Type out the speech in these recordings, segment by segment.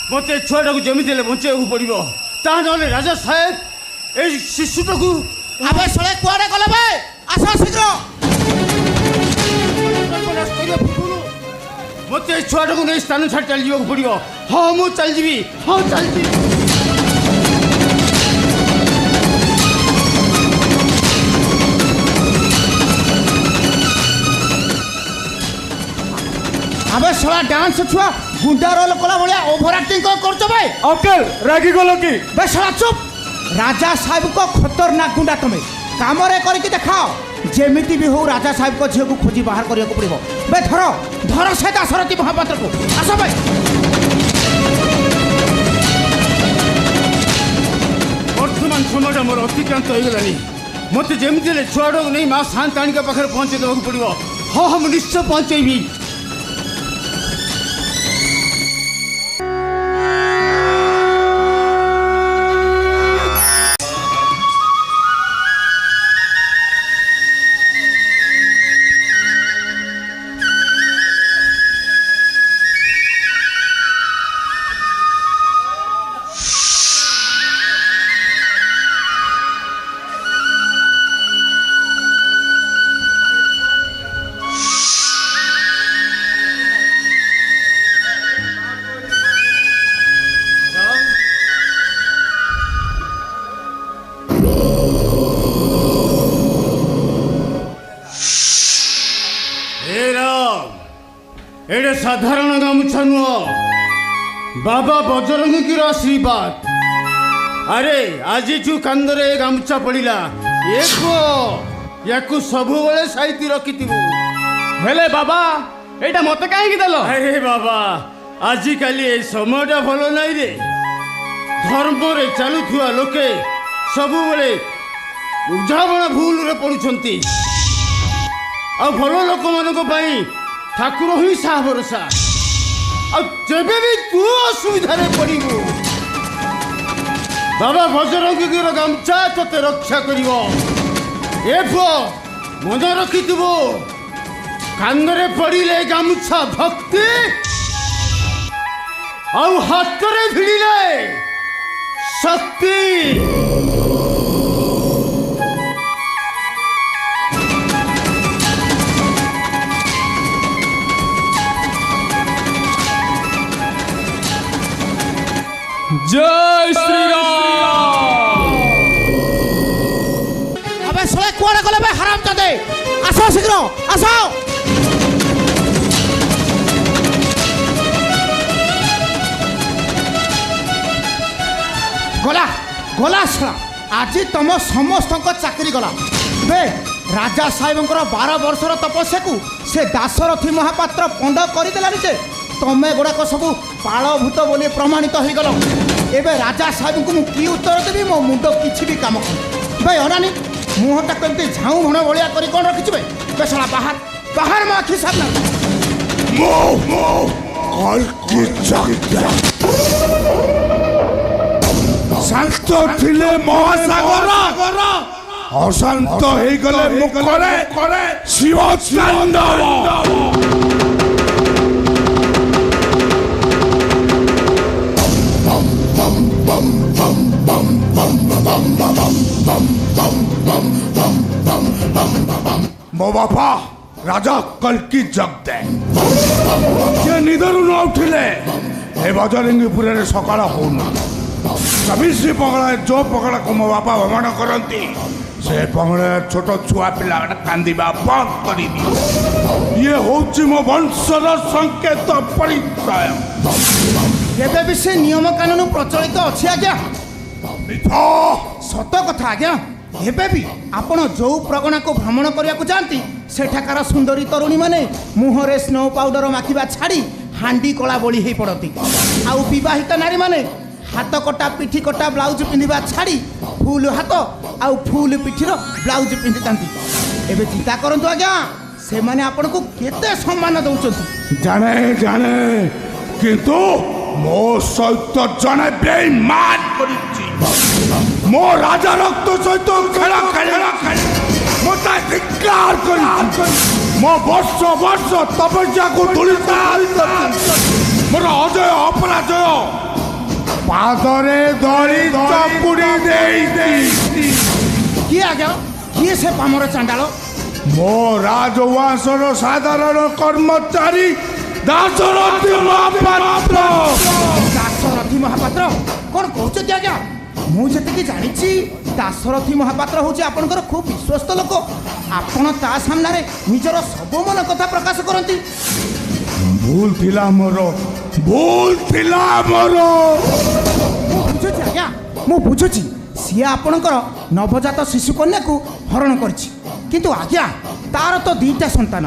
मत छुआटा को जमी बचा पड़ो ता ना राजा साहेब ए शिशुटा को अबे सळे कुआडे गले बे आस शीघ्र मत छुआटा को नहीं स्थान छाड़ चल जावा पड़ो हाँ मु चल जी हाँ चल जी अबे सळा डांस छुआ गुंडा रोल कला भलिया ओवर एक्टिंग करछ बे अंकल रागी गलो की बे सळा चुप राजा साहेब को खतरनाक गुंडा तमे काम रे करके देखाओ जेमिति भी हो राजा साहेब को झियो को खोजी बाहर करिया को पड़िबो बे धरो से दासरथी महापात्र को आस बे वर्तमान समय मोर अतिक्रांत हो गलानी मत जेमिति छुआटा को नहीं माँ शांताणी के पाखे पहुँचे देवा पड़ो हाँ हम निश्चय पहुँचेबी एडे साधारण गामुछा नुह बाबा बजरंग की आशीर्वाद अरे आज जो कांदरे गामुछा पड़ा या सब साइती रखी हेले बाबा एटा मत कहीं देल अरे बाबा आजिकल ये समयटा भल नाई रे धर्म रे चलुवा लोके सब बुझावना भूल रे पड़ुछंती आ भल लोक मान ठाकुर ही साह भरोसा जब भी तू असुविधा पड़ू बाबा बजरंग गामछा ते रक्षा कर मन रखी कांदरे पड़े गामुछा भक्ति आउ हाथ में भिड़े शक्ति जय श्री राम अबे सळे कुआडे गले बे हराम जादे आसो शीघ्र आसो गला सळा आज तुम समस्त चाकरी गला बे राजा साहेब 12 वर्षर तपस्या को से दासरथी महापात्र पंड करदेलानी जे तमें गुड़ाक सब पालभूत बोली प्रमाणित हो गल एबे राजा साहेब को कि उत्तर देवी मो मुंड किसी भी काम कर भाई अनानी मुहटा कमी झाऊ भण भाया कर कौन रखी बेसला बाहर बाहर मो आखि सामना शांत थिले महासागर अशांत हो गले मुखरे शिव तांडव मो बापा राजा कल्की जगदे जे निदरु न उठिले ए बजरंगीपुर रे सकाळ होना 24 पगड़ा जो पगड़ा को मो बापा भ्रमण करती से पगड़ा छोट छुआ पिला कांदिबा बंद कर ये होची मो वंशर संकेत परिचय एबे भी से नियम कानून प्रचलित अच्छी आज्ञा सत कथा आज्ञा एबे भी आपण जो प्रगणा को भ्रमण करने को जाती सेठाकार सुंदरी तरुणी माने मुहरे स्नो पाउडर माखिबा छाड़ी हांडी कला बोली ही पड़ती आउ विवाहित नारी माने हाथ कटा पिठी कटा ब्लाउज पिंधिबा छाड़ी फुल हाथ आउ फुल पिठीर ब्लाउज पिंधि थांती एबे चिंता करंतु आज्ञा से माने आपण को केते सम्मान दउचंती जाने जाने किंतु मो सहित जने बेईमान करिछि मो राजा रक्त सहित खेला खेला मोता धिक्कार करी मो वर्ष वर्ष तपस्या को तुलिता मोर अजय अपराजय ପାଦରେ ଧରି ଚାପୁଡ଼ି ଦେଇଛି। କିଏ ଆଜ୍ଞା କିଏ ସେ ପାମର ଚାଣ୍ଡାଳ? ମୋ ରାଜଉଆସର ସାଧାରଣ କର୍ମଚାରୀ ଦାଶରଥୀ ମହାପାତ୍ର। ଦାଶରଥୀ ମହାପାତ୍ର କ'ଣ କହୁଛନ୍ତି ଆଜ୍ଞା? ମୁଁ ଯେତିକି ଜାଣିଛି ଦାଶରଥୀ ମହାପାତ୍ର ହେଉଛି ଆପଣଙ୍କର ଖୁବ୍ ବିଶ୍ୱସ୍ତ ଲୋକ। ଆପଣ ତା ସାମ୍ନାରେ ନିଜର ସବୁ ମନ କଥା ପ୍ରକାଶ କରନ୍ତି। ଭୁଲ ଥିଲା ମୋର, ଭୁଲ ଥିଲା ମୋର। ମୁଁ ବୁଝୁଛି ଆଜ୍ଞା, ମୁଁ ବୁଝୁଛି ସିଏ ଆପଣଙ୍କର ନବଜାତ ଶିଶୁ କନ୍ୟାକୁ ହରଣ କରିଛି। କିନ୍ତୁ ଆଜ୍ଞା ତାର ତ ଦୁଇଟା ସନ୍ତାନ,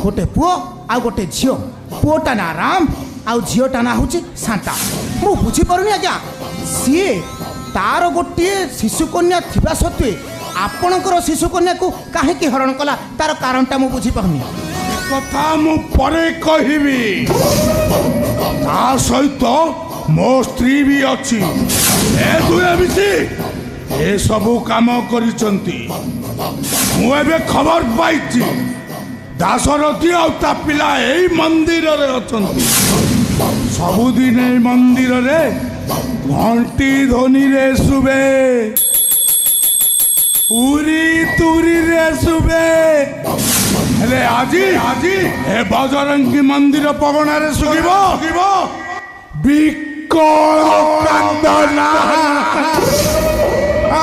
ଗୋଟେ ପୁଅ ଆଉ ଗୋଟେ ଝିଅ। ପୁଅଟା ନାଁ ରାମ ଆଉ ଝିଅଟା ନାଁ ହେଉଛି ଶାନ୍ତା। ମୁଁ ବୁଝିପାରୁନି ଆଜ୍ଞା, ସିଏ ତାର ଗୋଟିଏ ଶିଶୁ କନ୍ୟା ଥିବା ସତ୍ତ୍ୱେ ଆପଣଙ୍କର ଶିଶୁ କନ୍ୟାକୁ କାହିଁକି ହରଣ କଲା, ତାର କାରଣଟା ମୁଁ ବୁଝିପାରୁନି। କଥା ମୁଁ ପରେ କହିବି। ତା ସହିତ ମୋ ସ୍ତ୍ରୀ ବି ଅଛି। ଏ ଦୁହେଁ ମିଶି ଏସବୁ କାମ କରିଛନ୍ତି। ମୁଁ ଏବେ ଖବର ପାଇଛି ଦାଶରଥୀ ଆଉ ତା ପିଲା ଏଇ ମନ୍ଦିରରେ ଅଛନ୍ତି। ସବୁଦିନ ଏଇ ମନ୍ଦିରରେ ଘଣ୍ଟି ଧ୍ୱନିରେ ଶୁଭେ, ଉରି ତୁରିରେ ଶୁଭେ। ହେଲେ ଆଜି ଏ ବଜରଙ୍ଗୀ ମନ୍ଦିର ପଗଣାରେ ଶୁଭିବ ବିକଳ କାନ୍ଦନା,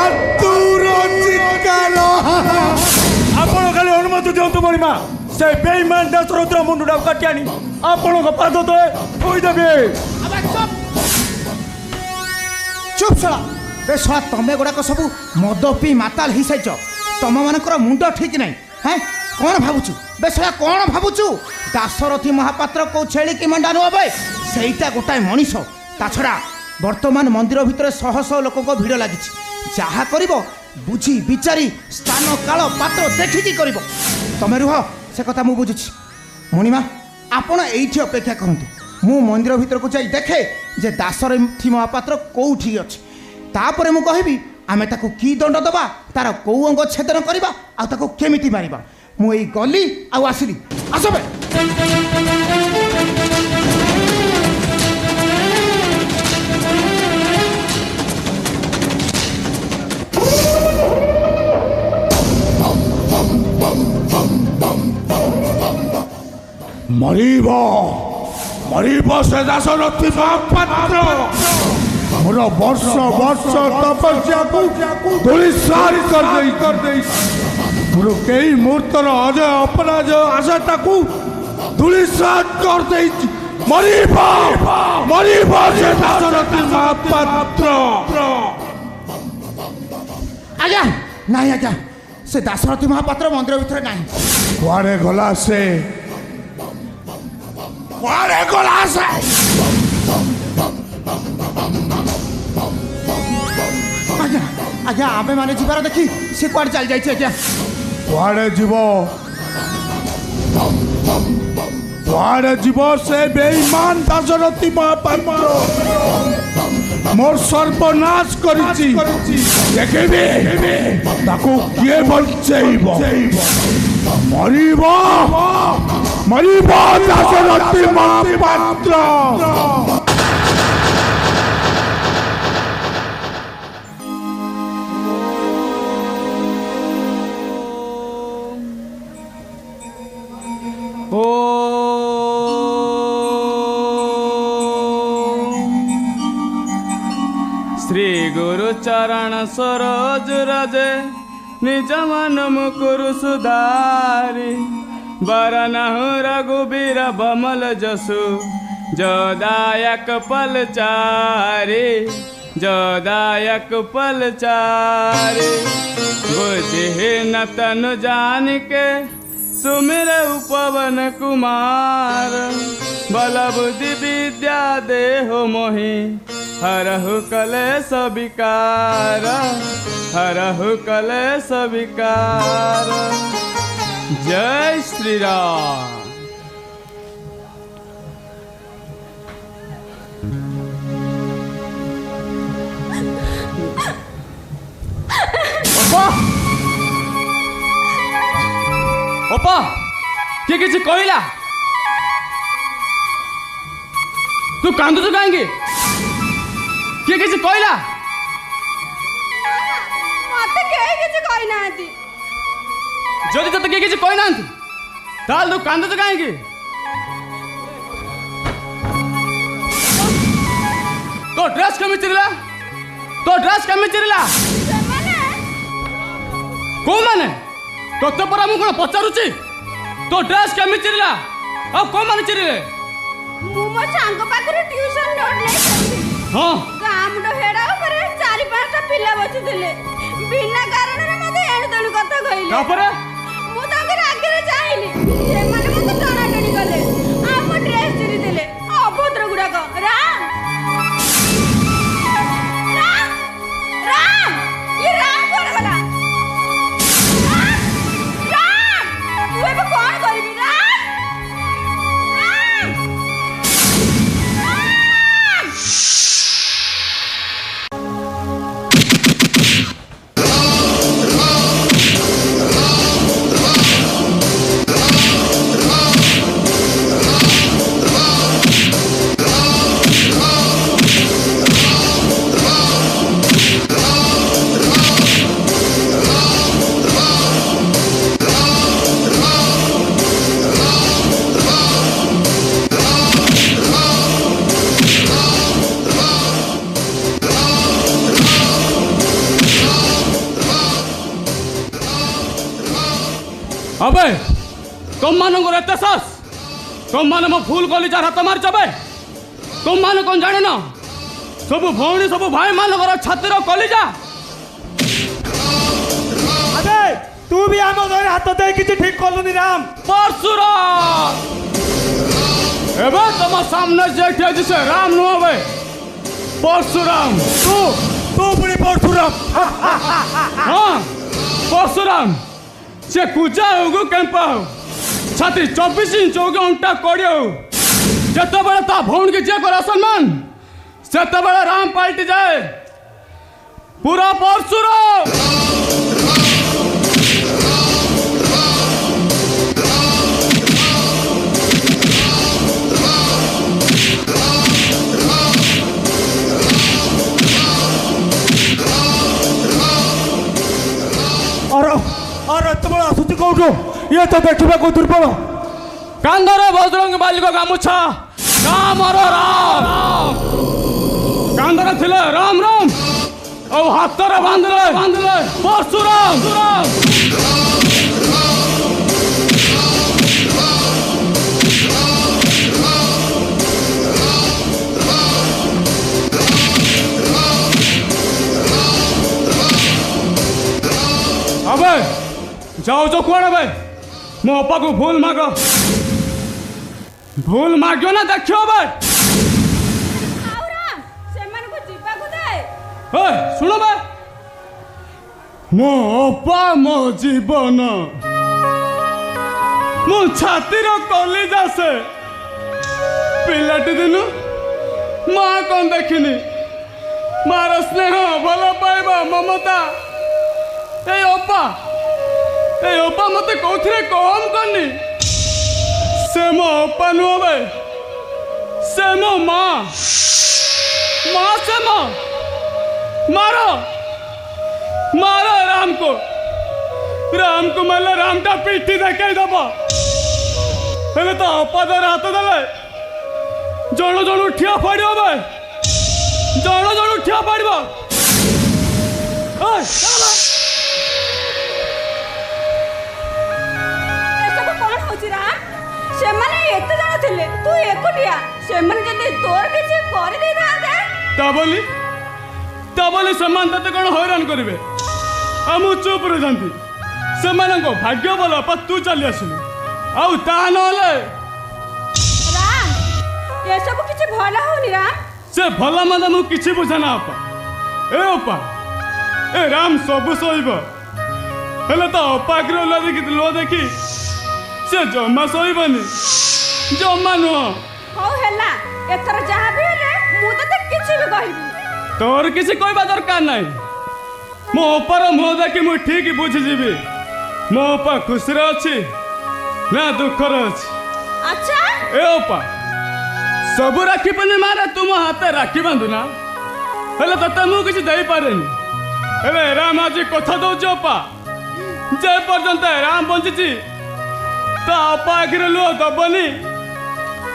ଆତୁର ଚିତ୍କାର। ଆପଣ ଖାଲି ଅନୁମତି ଦିଅନ୍ତୁ ମଣିମା, ସେ ବେଇମାନ ଦାଶରଥୀର ମୁଣ୍ଡଟାକୁ କାଟି ଆଣି ଆପଣଙ୍କ ପାଦ ତଳେ ଥୋଇଦେବେ। ଚୁପ୍ ଶଳା। ବେ ଶଳା ତମେ ଗୁଡ଼ାକ ସବୁ ମଦ ପିଇ ମାତାଲ ହେଇସାଇଛ। ତମମାନଙ୍କର ମୁଣ୍ଡ ଠିକ୍ ନାହିଁ। ହେଁ କ'ଣ ଭାବୁଛୁ ବେ ଶଳା, କ'ଣ ଭାବୁଛୁ? ଦାଶରଥୀ ମହାପାତ୍ର କୋଉ ଛେଳି କି ମେଣ୍ଢା ନୁହଁ ବେ, ସେଇଟା ଗୋଟାଏ ମଣିଷ। ତା ଛଡ଼ା ବର୍ତ୍ତମାନ ମନ୍ଦିର ଭିତରେ ଶହ ଶହ ଲୋକଙ୍କ ଭିଡ଼ ଲାଗିଛି। ଯାହା କରିବ ବୁଝି ବିଚାରି ସ୍ଥାନ କାଳ ପାତ୍ର ଦେଖିକି କରିବ। ତମେ ରୁହ, ସେ କଥା ମୁଁ ବୁଝୁଛି। ମଣିମା ଆପଣ ଏଇଠି ଅପେକ୍ଷା କରନ୍ତୁ, ମୁଁ ମନ୍ଦିର ଭିତରକୁ ଯାଇ ଦେଖେ ଯେ ଦାଶରଥୀ ମହାପାତ୍ର କୋଉଠି ଅଛି। ତାପରେ ମୁଁ କହିବି ଆମେ ତାକୁ କି ଦଣ୍ଡ ଦେବା, ତାର କୋଉ ଅଙ୍ଗ ଛେଦନ କରିବା ଆଉ ତାକୁ କେମିତି ମାରିବା। ମୁଁ ଏଇ ଗଲି ଆଉ ଆସିଲି। ଆସବେ। ମରିବ ମରିବ ସେ ଦାଶରଥୀ ମହାପାତ୍ର। ମୋର ବର୍ଷ ବର୍ଷ ତପସ୍ୟାକୁ ଧୂଳିସାତ କରିଦେଇଛି। ମୋର କେଇ ମୁହୂର୍ତ୍ତର ଅଜୟ ଅପରାଜୟ ଆଶାଟାକୁ ଧୂଳିସାତ କରିଦେଇଛି। ମରିବ ମରିବ ସେ ଦାଶରଥୀ ମହାପାତ୍ର। ଆଜ୍ଞା ନାଇଁ ଆଜ୍ଞା, ସେ ଦାଶରଥୀ ମହାପାତ୍ର ମନ୍ଦିର ଭିତରେ ନାହିଁ। କୁଆଡ଼େ ଗଲା ସେ? କୁଆଡ଼େ ଗଲା ସେ? ଆଜ୍ଞା ଆଜ୍ଞା ଆମେ ମାନେ ଯିବାର ଦେଖି ସେ କୁଆଡ଼େ ଚାଲି ଯାଇଛି। ଆଜ୍ଞା କୁଆଡ଼େ ଯିବ? କୁଆଡ଼େ ଯିବ ସେ ବେଇମାନ ଦାଶରଥୀ ମହାପାତ୍ର? ମୋର ସର୍ବନାଶ କରିଛି। ଦେଖିବି ତାକୁ କିଏ ବଞ୍ଚେଇବ। ମରିବ ମରିବ ଦାଶରଥୀ ମହାପାତ୍ର। श्री गुरु चरण सरोज रजे निज मन मुकुरु सुधारी बरनहु रघुबीर बमल जसु जोदायक पलचारी जोदायक पलचारी बुद्धिहीन तनु जान के सुमिर उपवन कुमार बल बुद्धि विद्या देहो मोहि हरहु कलेश विकार हरहु कलेश विकार। जय श्री राम। ओपा किए किसी कहला तू कांदुचु कहीं କିଏ କିଛି କହିଲା? ମତେ କେହି କିଛି କହିନାହାନ୍ତି। ଯଦି ତତେ କିଏ କିଛି କହିନାହାନ୍ତି ତାହେଲେ ତୁ କାନ୍ଦୁଛୁ କାହିଁକି? ତୋ ଡ୍ରେସ୍ କେମିତି ଚିରିଲା? ତୋ ଡ୍ରେସ୍ କେମିତି ଚିରିଲା? ସେମାନେ କୋଉମାନେ? ତୋତେ ପରା ମୁଁ କ'ଣ ପଚାରୁଛି? ତୋ ଡ୍ରେସ୍ କେମିତି ଚିରିଲା? ଆଉ କୋଉମାନେ ଚିରିଲେ? ମୁଁ ମୋ ସାଙ୍ଗ ପାଖରୁ ଟ୍ୟୁସନ ନୋଟ୍ ନେଇଥିଲି। ହଁ ଗାଁ ମୁଣ୍ଡ ହେଡ଼ା ଉପରେ 4-5ଟା ପିଲା ବସିଥିଲେ। ବିନା କାରଣରେ ମତେ ଏଣୁ ତେଣୁ କଥା କହିଲେ। ତାପରେ ମୁଁ ତାଙ୍କ ରାଗରେ ଚାହିଁଲି। ସେମାନେ ମତେ ଟଣାଟଣି କଲେ। ଆଉ ମୋ ଡ୍ରେସ୍ ଚିରି ଦେଲେ। ଅଭଦ୍ର ଗୁଡାକ। ରାମ ଇଏ ରାମ କୁଆଡ଼େ ଗଲା? ରାମ ମୁଁ ଏବେ କ'ଣ କରିବି? ରାମ अबे तुम मानकर एत सास तुम मान मो फूल कलिजार हाथ मार चबे तुम मान कौन जान न सब भौणी सब भाई मानकर छातिर कलिजा अबे तू भी आम धरे हाथ दे किसी ठीक कलुनी राम। परशुराम एबे तुम सामने जे ठिया से राम नुह बे परशुराम तू तू पुणी परशुराम। हाँ परशुराम से कुजा होगु केम्पा हो छाती 24 इंच होगु अंटा कोड़ी हो जते बड़े ता भौण के जे कर सम्मान सेते बड़े राम पाल्टी जाए पूरा परशुराम। और तुम आसुची कौटु ये तो देखा को दुर्बल कांदर बजरंग बाली को गामुछा राम और राम कांदर थिले राम राम और हाथरे बांधले परशुराम। अबे जाओ जो कौन बे मो अपा को भूल मागो ना देखियो बे ଆଉ ରାମ ସେମାନଙ୍କୁ ଯିବାକୁ ଦେ। ए सुनो बे मो अपा मो जीवन मो छातीर कलिजा से पिलाटी दिनु माँ कौन देखिनी मार स्नेह भल पाइबा ममता ए अपा मते कौथिरे कम करनी से मो अपा नुह बे से मो माँ से माँ मारो राम को मारले राम टा पीठी देखे दब हेले तो अपा दर हाथ देले जण ठिया पड़ो बे जण ठिया पड़ो ଏସବୁ କ'ଣ ହଉଛି ରାମ? ସେମାନେ ଏତେ ଜଣ ଥିଲେ ତୁ ଏକୁଟିଆ। ସେମାନେ ଯଦି ତୋର କିଛି କରିଦେଇଥାନ୍ତେ ता बोली सम्मान तते कौन हैरान करेंगे आम चुप रही जाती से भाग्य बोल अपा तू चली आसिलु आउ ता नले ରାମ ଏସବୁ କିଛି ଭଲ ହଉନି ରାମ। से भला मत मु किछि बुझाना अपा ए राम सब सहिब हेले तो अपा लो देखी से जमा सहिबनी जमा नुह ହଉ ହେଲା ଏଥର ଯାହା ବି ହେଲେ ମୁଁ ତତେ କିଛି ବି କହିବି। तोर किसी कहवा दरकार नहीं मो अपार मुह देखी मु ठीक बुझीजी मो अपा खुशी अच्छी ना दुखर अच्छी। अच्छा ए अपा सब राखी पूर्णिमा तुम हाथ राखी बांधुना हेले तते मु किछि देई पारेनी हेले राम आज कथा दउछ अपा जे पर्यंत राम बंचिछि ता अपा आखिर लो दबनी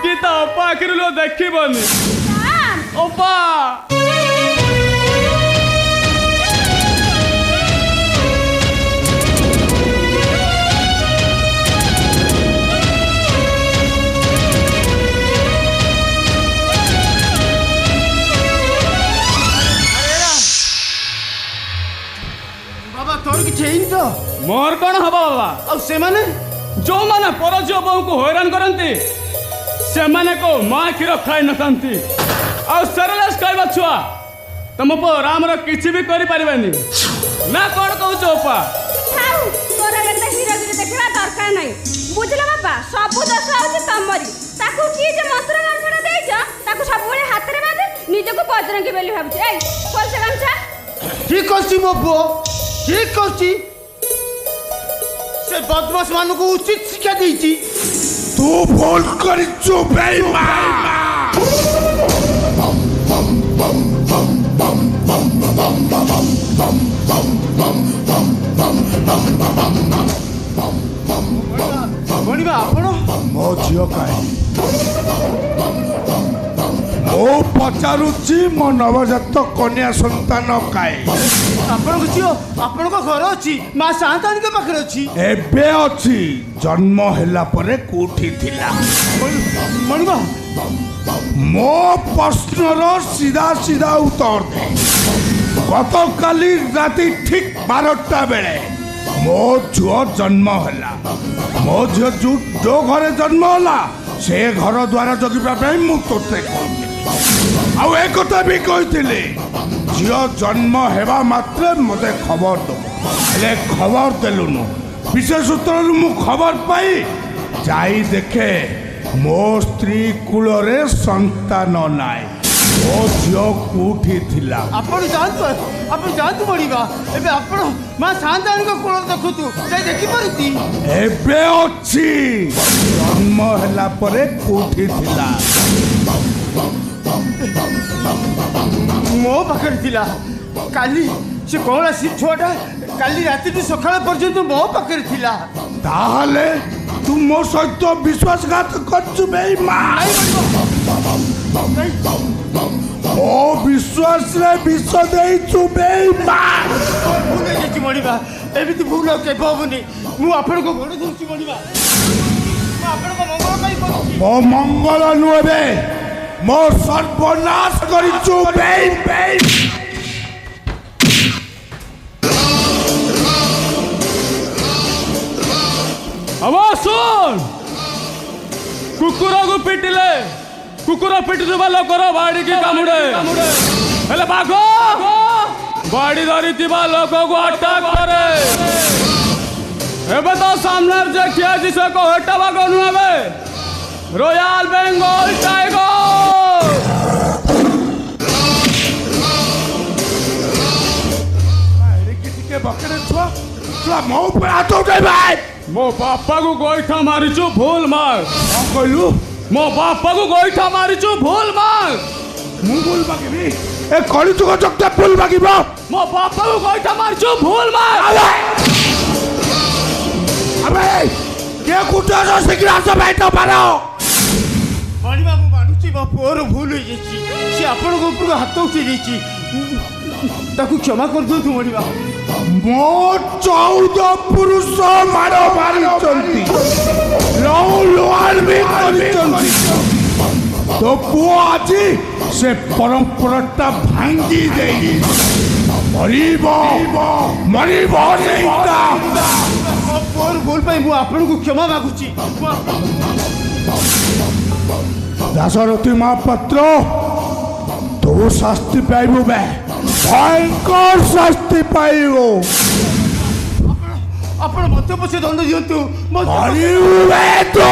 कि ता अपा आखिर लो देखिबनी अपा तोर किछि हेइन तो मोर कौन हबा बाबा आ से माने जो माने परझियो बहु को हैरान करंती से माने को मां खीर खाई नथंती आ सरलेस कहबा छुआ तुम पो राम रो किछि भी करि परिबानी ना कोन कहू चोपा थाउ तोरा एते हीरोगिरी देखिबा दरकार नै बुझला बाबा सब दोष होछि तमरी ताकू की जे मंत्र गांठड़ा देइछ ताकू सब बेले हाथ रे बांधे निजको बजरंगी बेली भाबछ एई कोन से गांठा ठीक अछि मो पुओ ठीक अछि से बदमाश मान को उचित शिक्षा देइछि तू भूल करिछु बेईमान बणिबा आपण मो झियो काहे मो पचारुछि मो नवजात कन्या संतान काहे आपण को जियो आपण को घर अछि मा सांतान के पाखरे अछि एबे अछि जन्म हैला परे कोठी थिला बणिबा मो प्रश्नर सीधा सीधा उत्तर दे गत काली राति ठीक 12टा बेले मो झुओ जन्म हैला मो झियो जो घरे जन्म होला से घर द्वारा जगिबा ପାଇଁ ମୁଁ ତୋତେ କହିଥିଲି ଆଉ ଏ କଥା ବି କହିଥିଲି ଝିଅ ଜନ୍ମ ହେବା ମାତ୍ରେ ମୋତେ ଖବର ଦବ ହେଲେ ଖବର ଦେଲୁନୁ ବିଶେଷ ସୂତ୍ରରୁ ମୁଁ ଖବର ପାଇ ଯାଇ ଦେଖେ ମୋ ସ୍ତ୍ରୀ କୂଳରେ ସନ୍ତାନ ନାହିଁ ମୋ ଝିଅ କୋଉଠି ଥିଲା आपण जानतु बणिबा एबे आपण मा सांतान को कोळ देखुतु जाई देखि परती ଏବେ ଅଛି ଜନ୍ମ ହେଲା ପରେ କୋଉଠି ଥିଲା मो पाखरे थिला काली से कोला सी छोटा काली राति टू सकाळ पर्यंत मो पाखरे थिला ତାହେଲେ ତୁ ମୋ ସହିତ ବିଶ୍ୱାସଘାତ କରୁଛୁ ବେईमान ମୋ ବିଶ୍ୱାସରେ ବିଷ ଦେଇଛୁ ବେईମାନ भूल जाई बणिबा एबिति भूल के होबनी मु आपण को गोड़ धुची बणिबा मु आपण को मंगल कई करछि ମୋ ମଙ୍ଗଳ ନୁହେଁ ବେ ମୋ ସର୍ବନାଶ କରିଛୁ ବେईमान अब सुन कुकुर को पिटिले कुकुर पिटुवा लोकर बाड़ी की कामुड़े हेले बाघ बाड़ी धरी लोक को अटैक करे एबे तो सामने जे किया जिसे को हटा बाघ नुबे रॉयल बेंगल टाइगर ଟିକେ ବକେରେ ଛୁଆ ଛୁଆ ମୋ ଉପରେ ହାତ ଉଠାଇ ଭାଇ मो बापा को गोईठा मारिचु भूल मार କ'ଣ କହିଲୁ मो बापा को गोईठा मारिचु भूल मार ମୁଁ ଭୁଲ ମାଗିବି ଏ କଳିଯୁଗ ଚକ୍ର ଭୁଲ ମାଗିବ मो बापा को गोईठा मारिचु भूल मार अबे के कुटार शीघ्र आस बैठ पारो बणिबा मु मानुची मो पोर भूल होई जाईची से आपण को ऊपर हाथ उठी जाईची ताकू क्षमा कर दो तू बणिबा मो 14 पुरुष मारो मारिचंती लौ लोहार भी करिचंती तो पुओ आजी से परंपराटा भांगी देई मरिबो नेता मो पोर भूल पाई मु आपण को क्षमा मागुची दासरथी महापात्र तू शास्ति पाइबु बे भयंकर शास्ति पाइबु आपण मते पछे दंड दियंतु मरिबु बे तो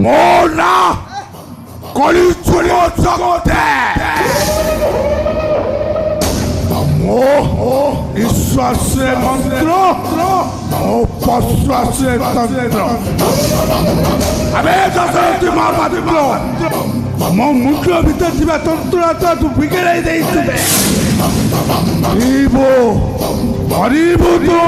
মোনা কলি চুলো জগতে মোহ নিঃশ্বাসে মন্ত্র ও প্রশ্বাসে তন্ত্র আমি দশরথী মহাপাত্র ମୋ ମୁଣ୍ଡ ଭିତରେ ଥିବା ତନ୍ତ୍ରଟା ତୁ ବିଗଡ଼ାଇ ଦେଇଛୁ କରିବୁ ତୁ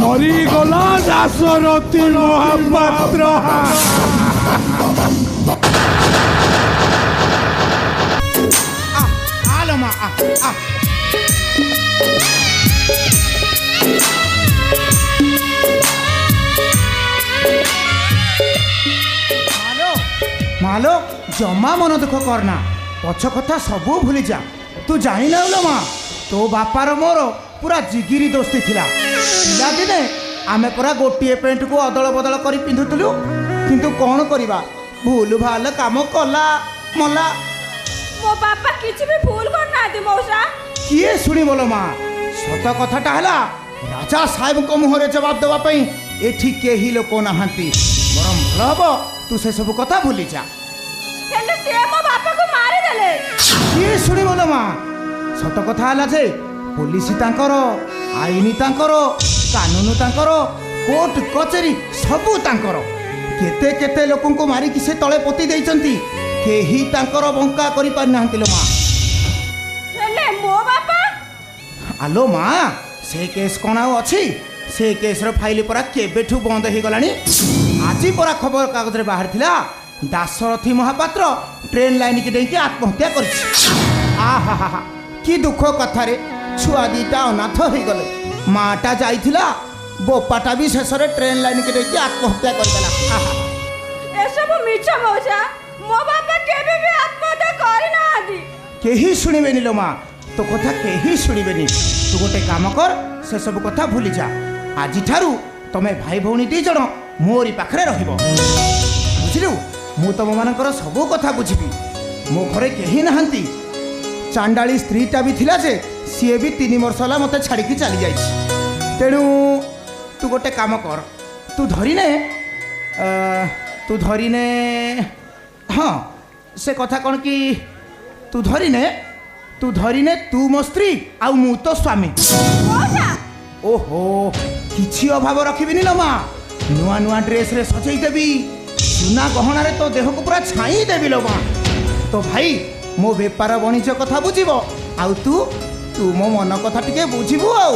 মরিগলা দাশরথী মহাপাত্র আলো মা মালো জমা মন দুঃখ করনা পছ কথা সবু ভুলি যা তু জানি না মা তো বাপার মোর পুরা জিগিরি দোস্তি ଥିଲା ପିଲାଦିନେ ଆମେ ପୁରା ଗୋଟିଏ ପ୍ୟାଣ୍ଟକୁ ଅଦଳ ବଦଳ କରି ପିନ୍ଧୁଥିଲୁ କିନ୍ତୁ କ'ଣ କରିବା ଭୁଲ ଭାଲ କାମ କଲା ମଲା ମୋ ବାପା କିଛି ବି ଭୁଲ କରିନାହାନ୍ତି ମଉସା। କିଏ ଶୁଣିବଲ ମା ସତ କଥାଟା ହେଲା ରାଜା ସାହେବଙ୍କ ମୁହଁରେ ଜବାବ ଦେବା ପାଇଁ ଏଠି କେହି ଲୋକ ନାହାନ୍ତି ବରଂ ଭଲ ହବ ତୁ ସେସବୁ କଥା ଭୁଲି ଯା। ହେଲେ ସେ ମୋ ବାପାକୁ ମାରିଦେଲେ। କିଏ ଶୁଣିବଲ ମା ସତ କଥା ହେଲା ଯେ ପୋଲିସ ତାଙ୍କର ଆଇନ ତାଙ୍କର କାନୁନ ତାଙ୍କର କୋର୍ଟ କଚେରୀ ସବୁ ତାଙ୍କର କେତେ କେତେ ଲୋକଙ୍କୁ ମାରିକି ସେ ତଳେ ପୋତି ଦେଇଛନ୍ତି କେହି ତାଙ୍କର ବଙ୍କା କରିପାରିନାହାନ୍ତି ଲୋ ମା। ହେଲେ ମୋ ବାପା ଆଲୋ ମା ସେ କେସ୍ କ'ଣ ଆଉ ଅଛି ସେ କେସ୍ର ଫାଇଲ ପରା କେବେଠୁ ବନ୍ଦ ହେଇଗଲାଣି ଆଜି ପରା ଖବର କାଗଜରେ ବାହାରିଥିଲା ଦାଶରଥୀ ମହାପାତ୍ର ଟ୍ରେନ୍ ଲାଇନ୍କି ଦେଇକି ଆତ୍ମହତ୍ୟା କରିଛି। ଆହା ହା ହା କି ଦୁଃଖ କଥାରେ ଛୁଆ ଦିଟା ଅନାଥ ହେଇଗଲେ ମାଟା ଯାଇଥିଲା ବୋପାଟା ବି ଶେଷରେ ଟ୍ରେନ୍ ଲାଇନ୍କି ଦେଇକି ଆତ୍ମହତ୍ୟା କରିଦେଲା। ଏସବୁ ମିଛ ମଉସା ମୋ ବାପା କେବେ ବି ଆତ୍ମହତ୍ୟା କରିନାହାନ୍ତି। କେହି ଶୁଣିବେନି ଲୋ ମା ତୋ କଥା କେହି ଶୁଣିବେନି ତୁ ଗୋଟେ କାମ କର ସେସବୁ କଥା ଭୁଲି ଯା ଆଜିଠାରୁ ତମେ ଭାଇ ଭଉଣୀ ଦି ଜଣ ମୋରି ପାଖରେ ରହିବ ବୁଝିଲୁ ମୁଁ ତମମାନଙ୍କର ସବୁ କଥା ବୁଝିବି ମୋ ଘରେ କେହି ନାହାନ୍ତି ଚାଣ୍ଡାଳି ସ୍ତ୍ରୀଟା ବି ଥିଲା ଯେ ସିଏ ବି 3 ବର୍ଷ ହେଲା ମୋତେ ଛାଡ଼ିକି ଚାଲି ଯାଇଛି ତେଣୁ ତୁ ଗୋଟେ କାମ କର ତୁ ଧରିନେ ହଁ ସେ କଥା କ'ଣ କି ତୁ ଧରିନେ ତୁ ମୋ ସ୍ତ୍ରୀ ଆଉ ମୁଁ ତୋ ସ୍ୱାମୀ। ଓହୋ କିଛି ଅଭାବ ରଖିବିନି ଲୋ ମା ନୂଆ ନୂଆ ଡ୍ରେସ୍ରେ ସଜେଇ ଦେବି ସୁନା ଗହଣାରେ ତୋ ଦେହକୁ ପୁରା ଛାଇଁ ଦେବି ଲୋ ମା ତୋ ଭାଇ ମୋ ବେପାର ବାଣିଜ୍ୟ କଥା ବୁଝିବ ଆଉ ତୁ ମୋ ମନ କଥା ଟିକେ ବୁଝିବୁ ଆଉ।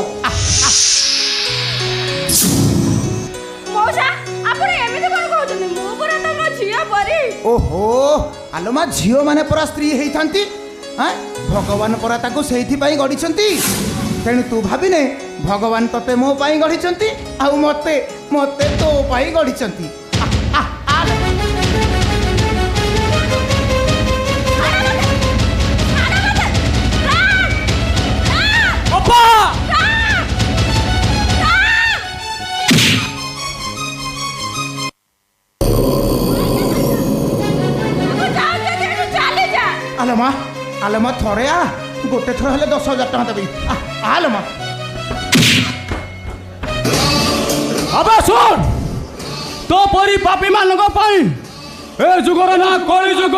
ମଉସା ଆପଣ ଏମିତି କ'ଣ କହୁଛନ୍ତି ମୁଁ ପୁରା ତମ ଝିଅ ପରି। ଓହୋ ଆଲୋ ମା ଝିଅମାନେ ପରା ସ୍ତ୍ରୀ ହେଇଥାନ୍ତି ଭଗବାନ ପରା ତାକୁ ସେଇଥିପାଇଁ ଗଢ଼ିଛନ୍ତି ତେଣୁ ତୁ ଭାବିନେ ଭଗବାନ ତତେ ମୋ ପାଇଁ ଗଢ଼ିଛନ୍ତି ଆଉ ମତେ ତୋ ପାଇଁ ଗଢ଼ିଛନ୍ତି। ଆଲୋ ମା ଥରେ ଗୋଟେ ଥର ହେଲେ 10,000 ଟଙ୍କା ଦେବି ଆଲୋ ମା। আবে শোন তো পরি পাপী ମାନଙ୍କ ପାଇଁ ଏ ଯୁଗର ନା କଳି ଯୁଗ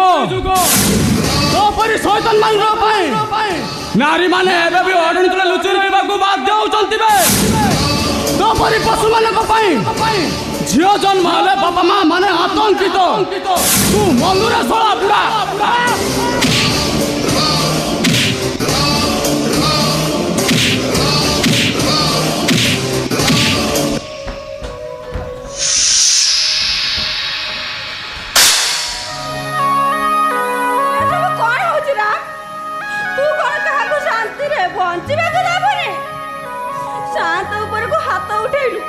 তো ପରି ଶୈତାନ ମାନଙ୍କ ପାଇଁ ନାରୀମାନେ ଏବେ ବି ଅରଣ୍ୟ ତଳେ ଲୁଚି ରହିବାକୁ ବାଧ୍ୟ ହେଉଛନ୍ତି ବେ ତ ପରି ପଶୁମାନଙ୍କ ପାଇଁ ଝିଅ ଜନ୍ମ ହେଲେ ବାପା ମା ମାନେ ଆତଙ୍କିତ ତୁ ମନ୍ଦିର ଶଳା ବୁଢ଼ା ବଞ୍ଚିବାକୁ ଦେବୁନି ଶାନ୍ତ ଉପରକୁ ହାତ ଉଠେଇଲୁ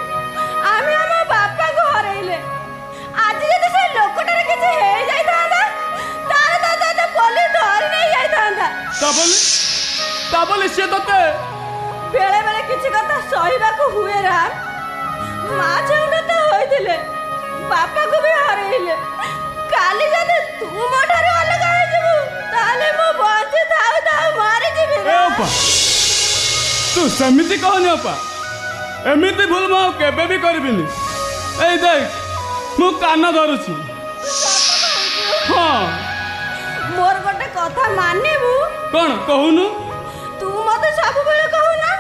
ଆମେ ଆମ ବାପାଙ୍କୁ ହରେଇଲେ ଆଜି ଯଦି ସେ ଲୋକଟାରେ କିଛି ହେଇଯାଇଥାନ୍ତା ତାହେଲେ ତତେ ପୋଲିସ ଧରି ନେଇ ଯାଇଥାନ୍ତା ତା ବୋଲି ସେ ତତେ ବେଳେ ବେଳେ କିଛି କଥା ସହିବାକୁ ହୁଏ ରାମ ମା ଛୁଆଟା ତ ହୋଇଥିଲେ ବାପାକୁ ବି ହରେଇଲେ କାଲି ଯଦି ତୁ ମୋ ଠାରୁ ଅଲଗା ହେଇଯିବୁ ତାହେଲେ ମୁଁ ବଞ୍ଚି ଥାଉ ଥାଉ ମରିଯିବି ତୁ ସେମିତି କହନି ଅପା ଏମିତି ଭୁଲ ମୁଁ ଆଉ କେବେ ବି କରିବିନି ଏଇ ଦେଖ ମୁଁ କାନ ଧରୁଛି ହଁ ମୋର ଗୋଟେ କଥା ମାନିବୁ କ'ଣ କହୁନୁ ତୁ ମତେ ସବୁବେଳେ କହୁନା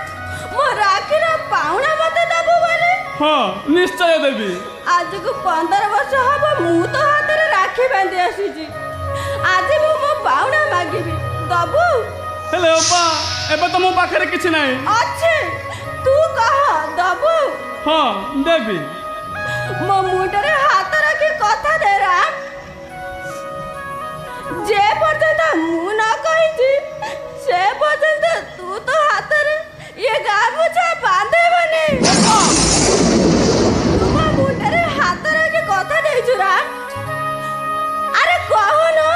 ମୋ ରାକ୍ଷୀର ପାଉଣା ମତେ ଦେବୁ ବୋଲି ହଁ ନିଶ୍ଚୟ ଦେବି ଆଜିକୁ 15 ବର୍ଷ ହବ ମୁଁ ତ ହାତରେ ରାକ୍ଷୀ ବାନ୍ଧି ଆସିଛି ଆଜି ମୁଁ ମୋ ପାଉଣା ମାଗିବି ଦବୁ ହେଲେ ଅପା ଏବେ ତ ମୋ ପାଖରେ କିଛି ନାହିଁ ଅଛି ତୁ କହ ଦବୁ ହଁ ଦେବି ମୋ ମୁଣ୍ଡରେ ହାତ ରଖି କଥା ଦେ ରାମ ଯେ ପର୍ଯ୍ୟନ୍ତ ମୁଁ ନ କହିଛି ସେ ପର୍ଯ୍ୟନ୍ତ ତୁ ତ ହାତରେ ଇଏ ଗାମୁଛା ବାନ୍ଧିବନି ତୁ ମୋ ମୁଣ୍ଡରେ ହାତ ରଖି କଥା ଦେଇଛୁ ରାମ ଆରେ କହୁନୁ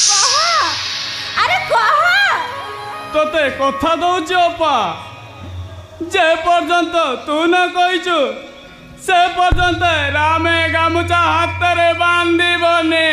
କହ ଆରେ କହ ତତେ କଥା ଦଉଛି ଅପା ଯେ ପର୍ଯ୍ୟନ୍ତ ତୁ ନ କହିଛୁ ସେ ପର୍ଯ୍ୟନ୍ତ ରାମେ ଗାମୁଛା ହାତରେ ବାନ୍ଧିବନି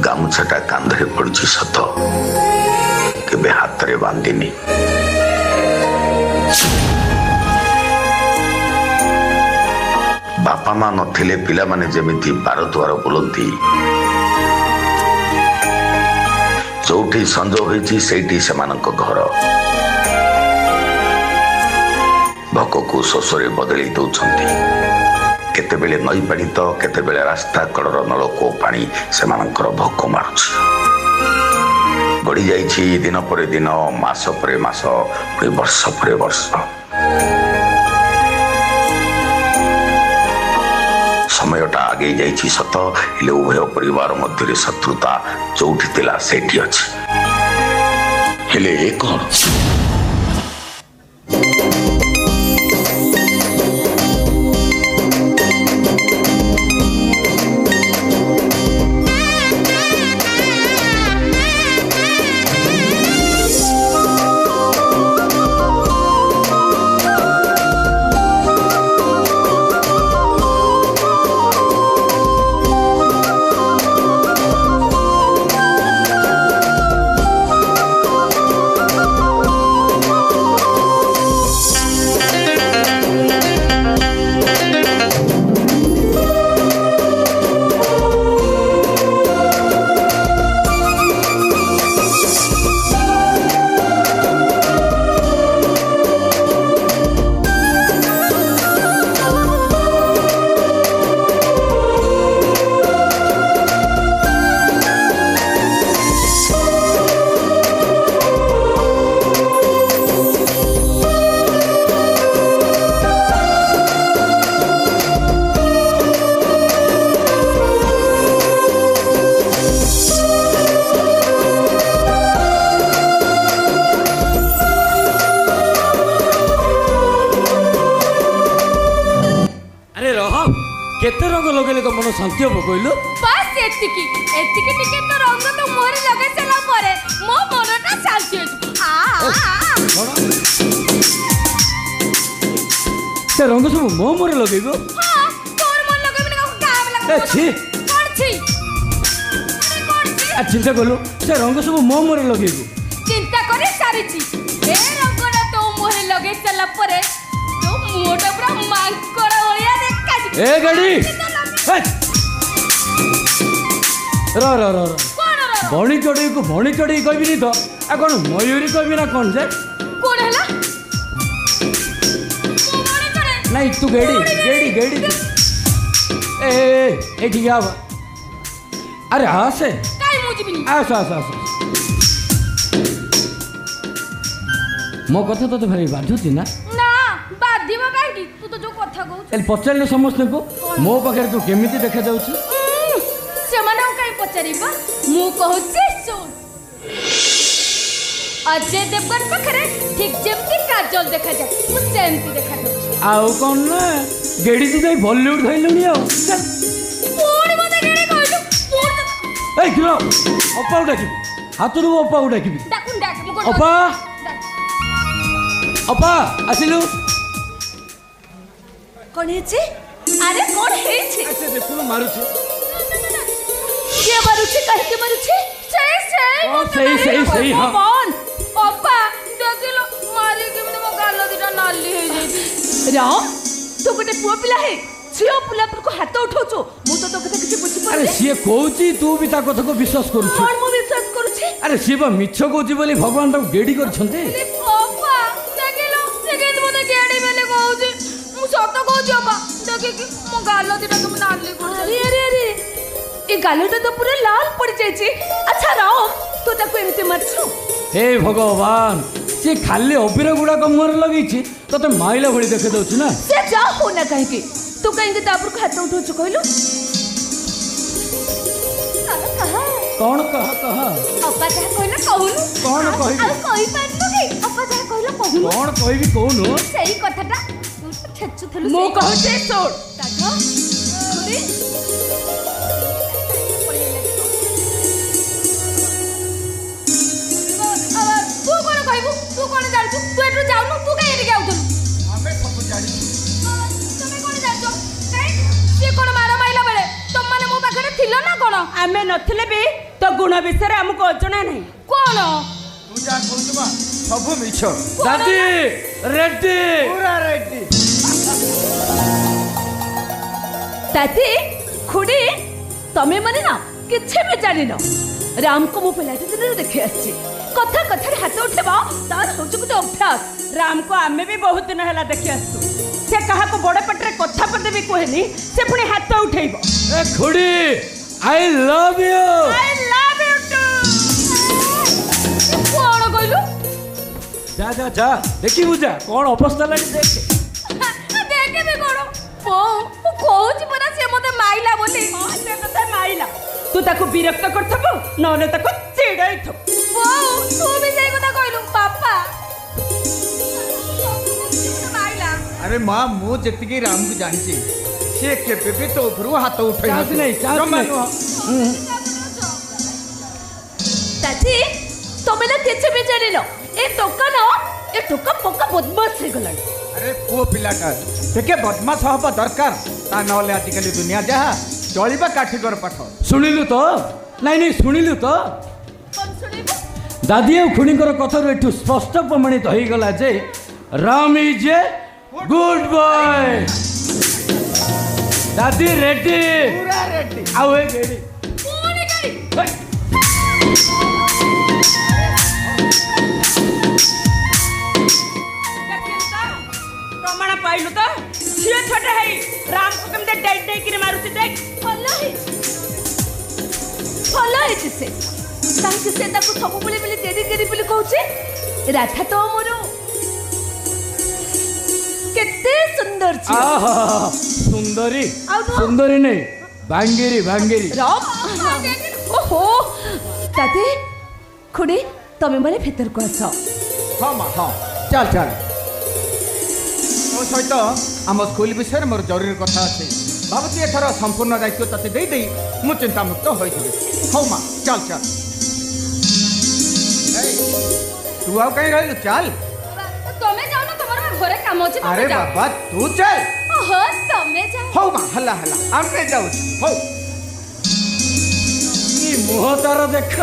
ଗାମୁଛାଟା କାନ୍ଧରେ ପଡୁଛି ସତ କେବେ ହାତରେ ବାନ୍ଧିନି ବାପା ମା ନଥିଲେ ପିଲାମାନେ ଯେମିତି ବାରଦୁଆର ବୁଲନ୍ତି ଯୋଉଠି ସଞ୍ଜ ହୋଇଛି ସେଇଠି ସେମାନଙ୍କ ଘର ଭୋକକୁ ଶୋଷରେ ବଦଳେଇ ଦେଉଛନ୍ତି କେତେବେଳେ ନଈ ପାଣି ତ କେତେବେଳେ ରାସ୍ତା କଡ଼ର ନଳକୂଅ ପାଣି ସେମାନଙ୍କର ଭୋକ ମାରୁଛି गड़ी जाइछि दिन पर दिन मास पर मास पुणी वर्ष पर वर्ष समयटा आगे जाइछि सत हेले उभय परिवार मध्य शत्रुता जोठी थिला सेठी अछि हेले कौन केते रंग लगेले तो मन शांति हम कहलु बस एतिकी एतिकी टिके तो रंग तो मोहरे लगे चला परे मो मनटा शांति हो से रंग सब मो मोरे लगेबो हां तोर मन लगेबे ना काम लगे ए छी कोन छी आ चिंता करलु से रंग सब मो मोरे लगेबो चिंता करे सारी छी ए रंगना तो मोहरे लगे चला परे तो मोटा पूरा मांकर ओलिया देखा छी ए गाड़ी रो रो रो कोन रो बणी चढ़ी को बणी चढ़ी कहबी तो आ कौन मयूरी कहबी ना कौन जे कोन हला नहीं तू गेड़ी गेड़ी गेड़ी ए ठीक है अरे हाँ से काई मुझे भी नहीं आस आस आस मो कथा तो भारी बाधुती ना ना बाधिबा काई तू तो जो कथा कहू एल पचारले समस्त को मो पाखे तू केमिति देखा जाउची सेमानौ काई पचारिबा मु कहूची सुन अजय देवगन पाखरे ठीक जेमती काजल देखा जाए मु सेमती देखा जाउची आउ कौन ना गेड़ी तू जाई बॉलीवुड धइलुनी आउ पूर्ण मते गेड़ी कहलु पूर्ण ए किलो अपा उडाकी हातुरु अपा उडाकी डाकुन डाक मु कोन अपा अपा आसिलु कोन हेछि अरे कोन हेछि अच्छा देखुनु मारुची के मारुछि काहे के मारुछि सही हां कौन अपा देखिलो मारी के मो गालो दिटा नाली हे जाई राम तू गोटे पुओ पिला है झियो पुला पर को हाथ उठाउछो मु तो तो कथा किछि बुझि अरे पड़े सीए कहूची तू भी ता कथा को विश्वास करूछु कौन मु विश्वास करूछि अरे सीए बा मिछ कहूची बोली भगवान ताको गेडी करछन्ते अरे अपा देखिलो सेके मते गेडी बेले कहूछि मु सत कहूछि अपा देखि कि मो गालो दिटा तुम नाली कर अरे अरे अरे ए गालोटा तो पूरा लाल पड़ जाई छी अच्छा राम तू ताको एमते मारछु हे भगवान से खाली अबीर गुड़ा मुहर लगी तो माइला भली देखे दौच ना से जा हो ना कहीं तू कहीं तापर को हाथ उठाऊ कहलु कौन कहा कहा अपा जहा कहला कहलु कौन कहबी आ कहि पारनु कि अपा जहा कहला कहलु कौन कहबी कहनु सही कथाटा तू तो ठेचु थलु मो कहू जे छोड़ ताको खुदी तू कोन कहबू तू कोन जानु तू एटु जाउनु तू काहे एठी आउथलु हमें सब जानी तमे कोन जाचो काई से कोन मारा माइला बेले तुम माने मो पाखरे थिलो ना कोन आमे नथिले बे तो गुण विषय हमको अजणा नहीं कोन तू जा कहउबा सब मिछ दादी रेडी पूरा रेडी ताती खुडी तमे माने ना किछे भी जानि न राम को मो पहला दिन देखे आछि कथा कथा हाथ उठेबा तार होछु गुटे अभ्यास राम को आमे भी बहुत दिन हला देखि आसु से कहा को बड़ पटरे कथा पदे भी कहनी से पुनी हाथ उठेइबो ए खुडी I love you I love you too যা যা যা ଦେଖିବୁ ଯା କ'ଣ ଅବସ୍ଥା ହେଲାଣି ଦେଖେ। ଦେଖିବି କଣ ମୁଁ କହୁଛି ପରା ସେ ମତେ ମାଇଲା ବୋଲି। ସେ କଥା ମାଇଲା ତୁ ତାକୁ ବିରକ୍ତ କରିଥିବୁ ନହେଲେ ତାକୁ ଚିଡ଼େଇଥିବୁ। ତୁ ବି ସେଇ କଥା କହିଲୁ ବାପା ମାଇଲା। अरे माँ मु जी राम को जानी सी केबे भी तो उपरू हाथ उठे ଚାନ୍ସ ନାହିଁ ଚାନ୍ସ ନାହିଁ। दादी तुम ना किसी भी जानी लो ए टोका पक्का बदमाश हो गलानी। अरे पुओ पिलाटा टिके बदमाश हवा दरकार ता नले आजिकल दुनिया जहा चलिबा काठीकर पाठ। ଶୁଣିଲୁ ତ ନାଇଁ ନାଇଁ ଶୁଣିଲୁ ତ ଦାଦି ଆଉ ଖୁଣୀଙ୍କର କଥାରୁ ଏଠୁ ସ୍ପଷ୍ଟ ପ୍ରମାଣିତ ହେଇଗଲା ଯେ Ram is a good boy. ଦାଦି ରେଡି पूरा रेडी ଆଉ ଏ ଗେଡି प्रमाण पाइलु तो झियो छोटे है राम को केमते डेट डेट किने मारुती देख। ଭଲ ହେଇଛି ସେ ତାଙ୍କୁ ସେ ତାକୁ ସବୁବେଳେ ବୋଲି ଡେରି ଡେରି ବୋଲି କହୁଛି। ରାଧା ତ ମୋର କେତେ ସୁନ୍ଦର ଝିଅ। ଆହା ସୁନ୍ଦରୀ ଆଉ ନୁହଁ? ସୁନ୍ଦରୀ ନାଇଁ ଭାଙ୍ଗିରି ଭାଙ୍ଗିରି। ଓହୋ ଦାଦି ଖୁଡି ତମେ ମାନେ ଭିତରକୁ ଆସ। हाँ माँ हाँ चल चल मो सहित आम स्कूल विषय मोर जरूरी कथा अच्छे भावुची एथर संपूर्ण दायित्व तते दे दे मु चिंतामुक्त होइथिबि। हौ माँ चल चल तू आउ कहीं रहलु चल। ତମେ ଯାଉନ ତମର ଘରେ କାମ ଅଛି। अरे बाबा तू चल। ଓହୋ ତମେ ଯାଅ। हौ माँ हल्ला हल्ला आमे जाऊ हौ କି ମୁହଁ ତାର ଦେଖ।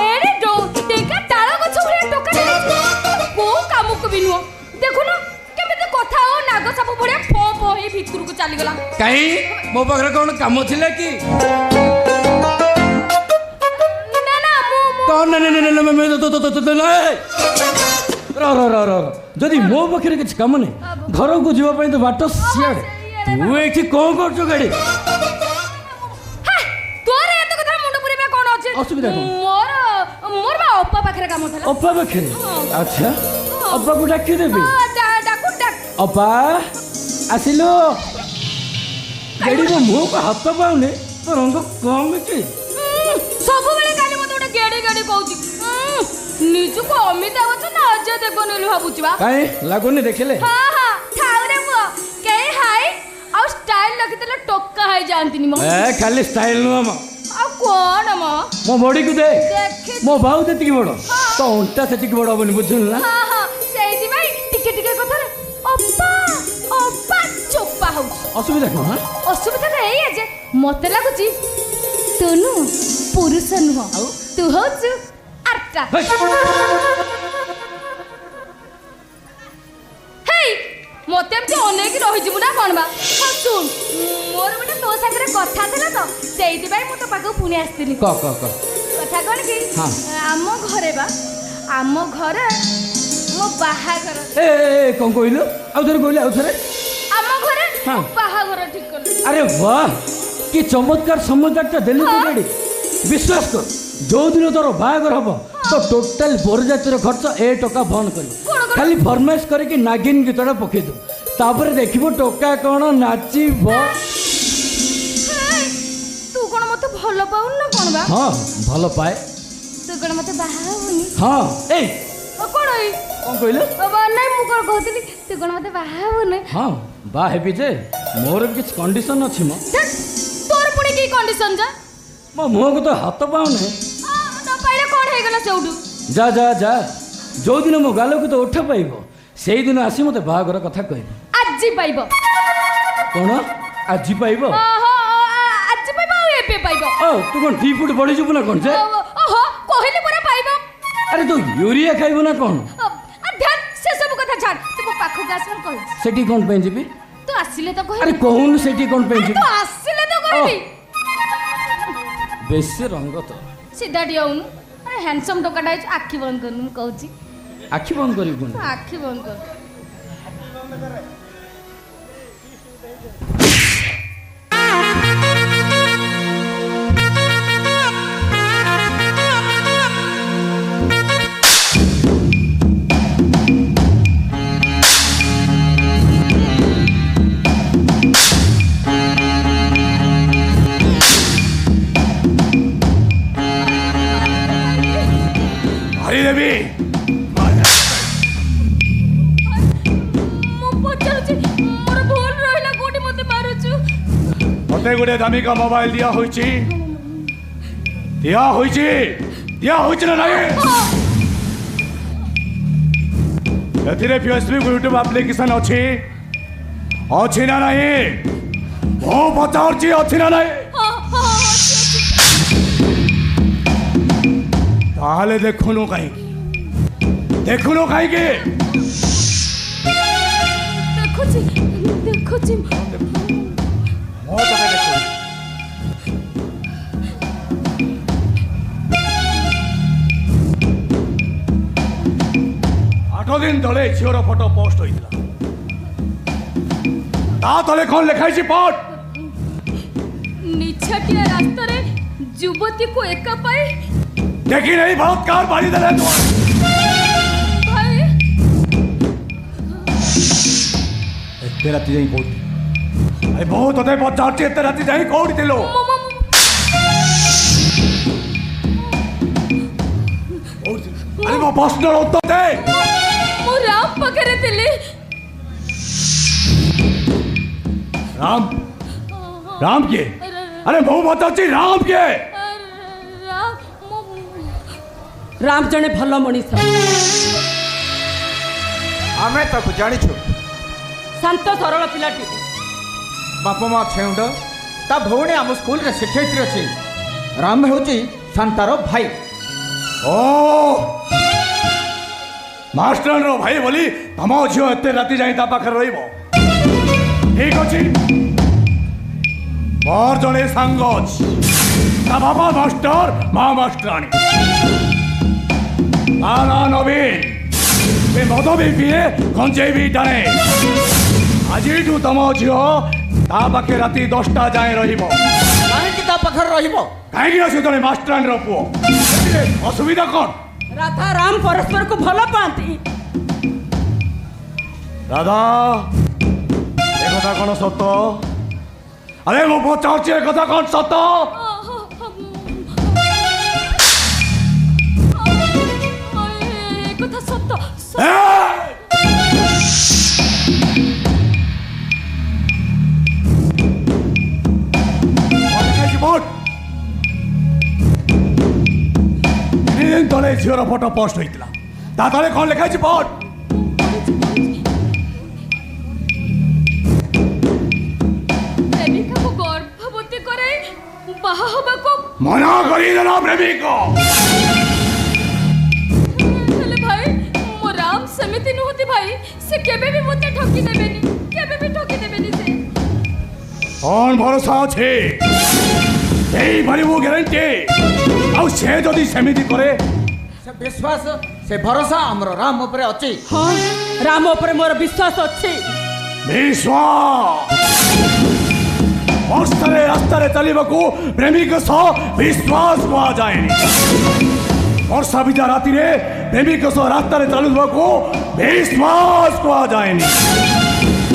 ଏରେ ଟେକା ତାଳ ଗଛ ଭଳିଆ ଟୋକା କୋଉ କାମକୁ ବି ନୁହଁ। ଦେଖୁନ କେମିତି କଥା ଓ ନାଗ ସାପ ଭଳିଆ ଫ ଫ ହେଇ ଭିତରକୁ ଚାଲିଗଲା। କାହିଁ ମୋ ପାଖରେ କ'ଣ କାମ ଥିଲା କି? ନା ନା ମୁଁ କ'ଣ ଯଦି ମୋ ପାଖରେ କିଛି କାମ ନାହିଁ ଘରକୁ ଯିବା ପାଇଁ ତ ବାଟ ସିଆଡ଼େ ତୁ ଏଇଠି କ'ଣ କରୁଛୁ ଗାଡ଼ି? ତୋର ଏତେ କଥା ମୁଣ୍ଡ ପୁରେଇବା କ'ଣ ଅଛି? ଅସୁବିଧା କ'ଣ? ମୋର ବା ଅପା ପାଖରେ କାମ ଥିଲା। ଅପା ପାଖରେ? ଆଚ୍ଛା ଅପାକୁ ଡାକିଦେବି। ଡାକୁ ଡାକ। ଅପା ଆସିଲୁ। ଗାଡ଼ିର ମୁହଁକୁ ହାତ ପାଉନି ତ ରଙ୍ଗ କମିଛି। ସବୁବେଳେ କାଲି ମତେ ଗୋଟେ ଗେଡି ଗେଡି କହୁଛି। ନିଜକୁ ଅମିତାଭ ବଚ୍ଚନ ନା ଅଜୟ ଦେବଗନ ବୋଲି ଭାବୁଛି ବା। କାହିଁ ଲାଗୁନି ଦେଖିଲେ? ହଁ ହଁ ଥାଉରେ ପୁଅ କେହି ହାଇ ଆଉ ଷ୍ଟାଇଲ ରଖିଦେଲେ ଟୋକା ହେଇ ଯାଆନ୍ତିନି ମ। ଏ ଖାଲି ଷ୍ଟାଇଲ ନୁହଁ ମ ଆଉ କଣ ମ? ମୋ ବଡ଼ିକୁ ଦେ। ଦେଖି ମୋ ବାହୁ ଯେତିକି ବଡ଼ ତ ଅଣ୍ଟା ସେତିକି ବଡ଼ ହବନି ବୁଝିଲୁ ନା? ହଁ ହଁ ସେଇଥିପାଇଁ ଟିକେ ଟିକେ କଥାରେ ଅପା ଅପା ଚୋପା ହଉଛି। ଅସୁବିଧା କ'ଣ? ଅସୁବିଧାଟା ଏଇଆ ଯେ ମତେ ଲାଗୁଛି ତୁ ନୁହଁ ପୁରୁଷ ନୁହଁ ଆଉ? ତୁ ହଉଛୁ ଆର୍ଟା। ହେଇ ମତେ ଏମିତି ଅନେଇକି ରହିଯିବୁ ନା କ'ଣ ବା? ହଁ ଶୁଣ ମୋର ଗୋଟେ ତୋ ସାଙ୍ଗରେ କଥା ଥିଲା ତ ସେଇଥିପାଇଁ ମୁଁ ତୋ ପାଖକୁ ପୁଣି ଆସିଥିଲି। କହ କହ କହ। କଥା କ'ଣ କି ହଁ। ଆମ ଘରେ ମୋ ବାହାଘର ଏ କ'ଣ କହିଲୁ? ଆଉ ଥରେ କହିଲୁ ଆଉ ଥରେ। ଆମ ଘରେ ହଁ। ବାହାଘର ଠିକ କଲୁ। ଆରେ ବାହ କି ଚମତ୍କାର ସମାଚାରଟା ଦେଲୁ ତୁ ଗାଡ଼ି। ବିଶ୍ୱାସ କର ଯୋଉଦିନ ତୋର ବାହାଘର ହବ ତ ଟୋଟାଲ ବରଯାତ୍ରୀର ଖର୍ଚ୍ଚ ଏ ଟଙ୍କା ବନ୍ଦ କରିବୁ। ଖାଲି ଫରମାଇଶ କରିକି ନାଗିନ ଗୀତଟା ପକେଇଦେବୁ ତାପରେ ଦେଖିବୁ ଟୋକା କ'ଣ ନାଚିବ। ତୁ କ'ଣ ମତେ ଭଲ ପାଉନି ନା କ'ଣ ବା? ହଁ ଭଲ ପାଏ। ତୁ କ'ଣ ମତେ ବାହା ହବୁନି? ହଁ ଏଇ କ'ଣ ଏଇ କ'ଣ କହିଲୁ? ନାଇଁ ମୁଁ କ'ଣ କହୁଥିଲି ତୁ କ'ଣ ମତେ ବାହା ହବୁନି? ହଁ ବାହା ହେବି ଯେ ମୋର ବି କିଛି କଣ୍ଡିସନ ଅଛି ମ। ତୋର ପୁଣି କି କଣ୍ଡିସନ ଯା? ମୋ ମୁହଁକୁ ତ ହାତ ପାଉନି। ନ ପାଇଲେ କ'ଣ ହେଇଗଲା ସେଇଠୁ? ଯା ଯା ଯା ଯୋଉଦିନ ମୋ ଗାଲକୁ ତ ଉଠ ପାଇବ ସେଇଦିନ ଆସି ମୋତେ ବାହାଘର କଥା କହିବ। ଆଜି ପାଇବ। କ'ଣ ଆଜି ପାଇବ? ଆଜି ପାଇବ ଆଉ ଏବେ ପାଇବ। ଓ ତୁ କ'ଣ 2 ଫୁଟ ବଢ଼ିଯିବୁ ନା କ'ଣ ଯେ? ଓହୋ କହିଲି ପରା ପାଇବ। अरे तू यूरिया खाइबु ना कौन ध्यान से सब कथा छाड़ तू मो पाखो गास मन कह सेठी कौन पे जीबी तू आसिले तो अरे कहबी कहून सेठी कौन पे तू जीबी आसिले तो कहबी बेसी रंग तो सीधा डियाउनु अरे हैंडसम टोकाटा आखि बंद करनु कहूची आखि बंद करी आखि बंद कर हरी देवी मते गोटे दामिका मोबाइल दिया ना नहीं एथिरे फेसबुक यूट्यूब एप्लिकेशन अच्छी ना नहीं मो पचार अच्छी ना नहीं ताहले देखुनु कहीं देखुची मो तके देखु 8 दिन तले झीर फोटो पोस्ट होइतला ता तले कौन लिखाई पट निछाटिया रास्ता रे युवती को एका पाई देखी नहीं बलात्कार बारी दे तू भाई एते राती जाई कोड अरे बहुत होते पचार एते राती जाई कोड दिलो अरे वो पर्सनल उत्तर दे मो राम पकड़े दिले राम के अरे बहु बताची राम के राम जने भल मनीष आमे ताकू जानिछु शांत सरल पिलाटी बापा माँ छेउंड ता भौणी आम स्कूल रे शिक्षयित्री अछि राम हेउची शांतार भाई ओ मास्टर रो भाई बोली तम झील एते राति जाई ता पाखर रहिबो ठीक अछि मोर जने सांग अछि ता बाबा मास्टर माँ मास्टरानी आना नवीन वे मद भी पिए गंजेई भी टाणे आज तम झील ता पाखे राति 10टा जाए रहिबो काहे ता पाखर रहिबो कहीं से जने मास्टरानी रो पुओ असुविधा कौन राधा राम परस्पर को भल पाती दादा ए कथा कौन सत अरे मो पचार ए कथा कौन सत कथा सत्य तले झीर फोटो पोस्ट होता ता तले कौन लिखाई पट प्रेमिका को गर्भवती करे बाहा हबा को मना करी देना प्रेमिक हेले भाई मो राम समिति नहोती भाई से केबे भी मते ठकी देबेनी से कौन भरोसा छे एई भरी वो गारंटी आउ से जदी समिति करे से विश्वास से भरोसा हमरो राम ऊपर अछि हाँ राम ऊपर मोर विश्वास अच्छी विश्वास रास्ता चलने प्रेमिक सह विश्वास कह जाए वर्षा बीजा राति प्रेमिक सह रास्ता चलुवा विश्वास कह जाए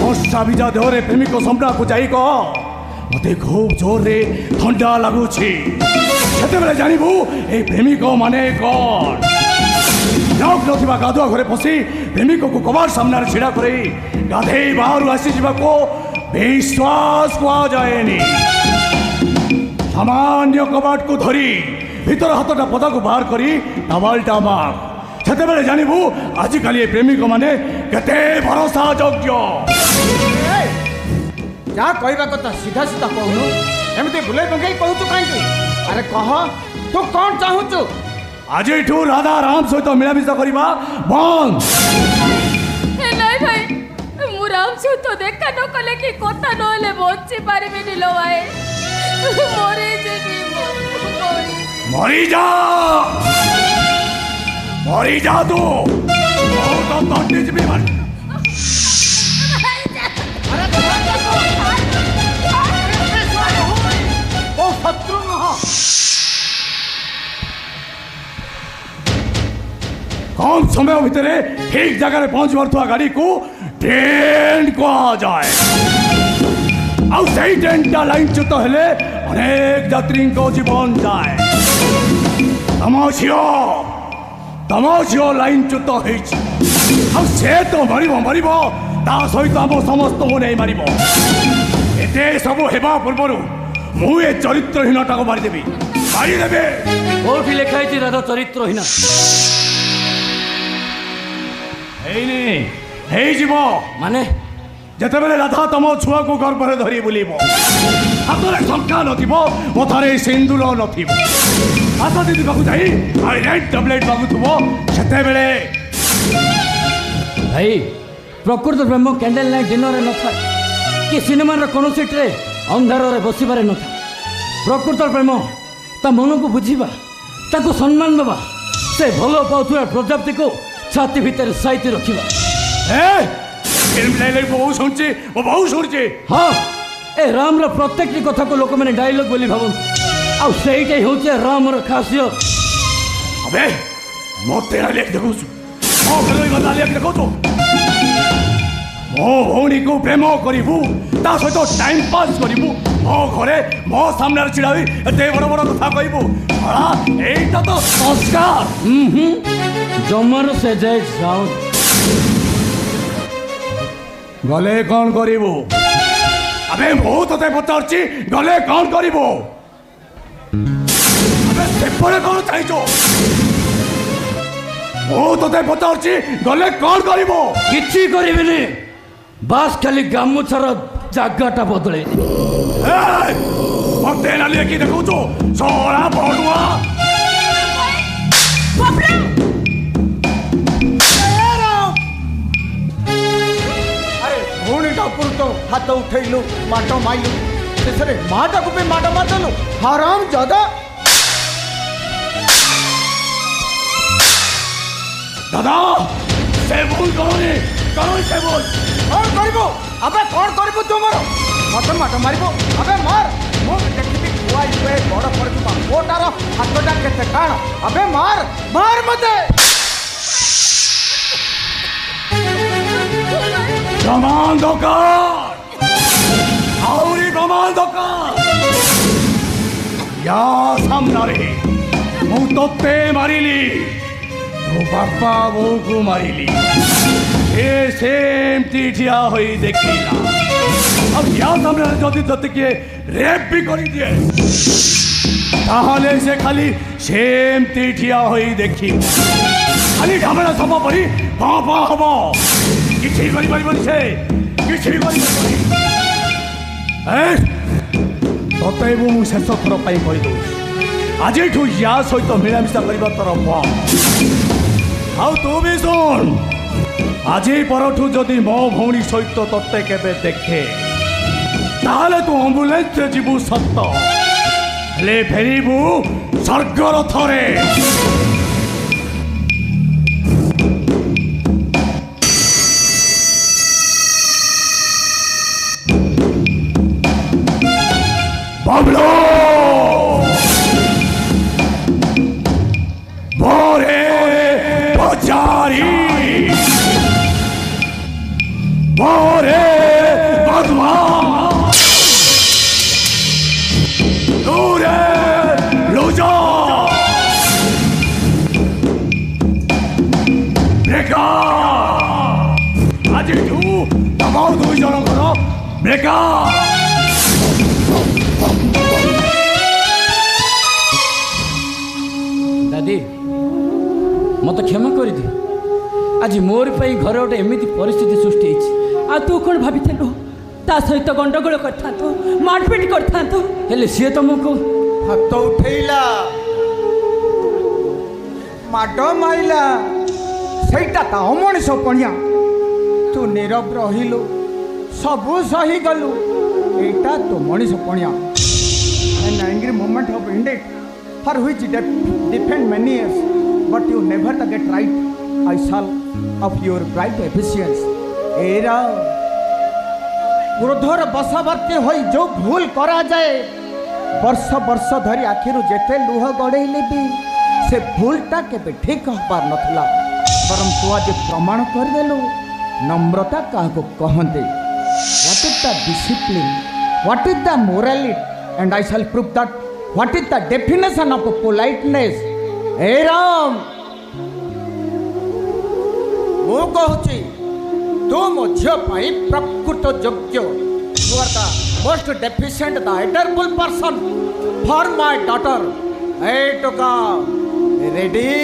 वर्षा बीजा देहरे प्रेमिक सामना को जाई कह मत खूब जोर रे ठंडा लगुच जानबू ये प्रेमिक माने कौन लक नथिबा गाधुआ घरे पशि प्रेमिक को कबाड़ सामने छिड़ा कर गाधे बाहर आसी जावाको विश्वास कह जाए सामान्य कबाड़ को धरी भीतर हाथटा पदा को बाहर करी टावालटा मार से जानबू आजिकल प्रेमिक माने केते भरोसा योग्य जा कहवा कथा सीधा सीधा कहूनु एमती बुले बंगई कहूचु कहीं अरे कह तू कौन चाहूचु आज राधा राम सहित मिलामिशा करवा बंद। नहीं भाई मु राम सहित देखा न कले कि कथा नहले बची पारिबिनी लो भाई मरे जेबी मरी जा तू तो तंडी जीबी मर ओ शत्रु नह कम समय भितर ठीक जगह पहुंच पार गाड़ी को ट्रेन कह जाए आउ सही ट्रेनटा लाइन च्युत हेले अनेक यात्री को जीवन जाए। तम झील लाइन च्युत से तो मर ता सहित आम समस्त को नहीं मार एते सब हेबा पूर्व मुझे चरित्रहीनटा को मारिदेवी कोठी लिखाई राधा चरित्रहीन माने जिते बेले राधा तुम छुआ को गर्भ में धरी बुल हाथ में शंका नथारे सिंदूर नाथ दीदी पाक जाइट टैबलेट मागुव से भाई प्रकृत प्रेम कैंडल नाइट डिनर न था कि सिनेमार कौन सीट्रे अंधार बसबार न था। प्रकृत प्रेम ता मन को बुझा ताको सम्मान देवा से भल पाउथुवा प्रजापति को छाती भीतर साइती रखा। बहुत शुणुचे हाँ ए राम रो प्रत्येक कथा को लोक मैंने डायलॉग बोली भावत आउ सेईटा होचे राम रो खासियत। अबे मते लेख देखो मो भलोई गदा लेख देखो तो मो भौणी को प्रेम करिबू ता सहित टाइम पास करिबू मो घरे मो सामने छिड़ा होई एते बड़ बड़ कथा कहबू हला एटा तो संस्कार जमर से जय जाओ गले कौन करिबू। अबे मो तते पचारची गले कौन करिबू। अबे सेपरे कौन चाहिचो मो तते पचारची गले कौन करिबू। किछि करिबिनी बास खाली गामुछार जागाटा बदले मते ना लेकी देखौ तो सोरा बडुआ तो हाथ उठेलु माट माइलु शेष माटा को भी माट मारदेलु हराम जादा। दादा से भूल करो से बोल कौन करिबो अबे कौन करिबो तुमरो मत माट मारिबो अबे मार मो देखिबी खुआई पे बड़ पड़िबा ओटार हाथटा केते काण अबे मार मार मते प्रमाण दरकार आउरी प्रमाण दरकार या सामना रे मु तोते मारिली तो बापा बो को मारिली ए सेमती ठिया होई देखिला अब या सामने जदि तते के रेप भी करी दिए ताहले से खाली सेमती ठिया होई देखी खाली ढाबला सब परी पापा हबो किसी करी परिबनी से किसी करी परिबनी तते मु शेष थर पाई कहि दउ आज या सहित मिलामिशा करबा तोर आउ तू भी सुन आज परठू जदि मो भौणी सहित तते केबे देखे ताहले तू एम्बुलेंस से जीवु सत्त हेले फेरिबू स्वर्गर थरे। Pablo! Bore Bachari! Bore Badma! Lure Luja! Breka! Aji tu tamau dui jana karo Breka! दादी मत क्षमा कर दे आज मोर पाई घर गोटे एमती परिस्थिति सृष्टि आ तू कौन भाभी ता सहित गंडगोल कर मारपीट कर हेले सी तुमको हाथ उठेला ମାଡ଼ ମାଇଲା ସେଇଟା ତା ଅମଣିଷ ପଣିଆ। ତୁ ନୀରବ ରହିଲୁ, ସବୁ ସହିଗଲୁ, ଏଇଟା ତୋ ମଣିଷ ପଣିଆ। An angry moment of indict for which defend many years, but you never get right. I shall of your bright efficiency. एरा क्रोधर बशवर्ती होई जो भूल करा जाए, वर्ष वर्ष धरी आखिरु जेते लुह गड़ेइले भी से भूलटा केबे ठीक होपार नथला। परम तू आज प्रमाण कर देलु नम्रता काहको कहंते। What is the discipline? What is the morality? And I shall prove that. What is the definition of politeness? Hey Ram, ମୁଁ କହୁଛି ତୁ ମୋ ଝିଅ ପାଇଁ ପ୍ରକୃତ ଯୋଗ୍ୟ। You are the most deficient, the adorable person for my daughter. Hey ଟୋକା, ready?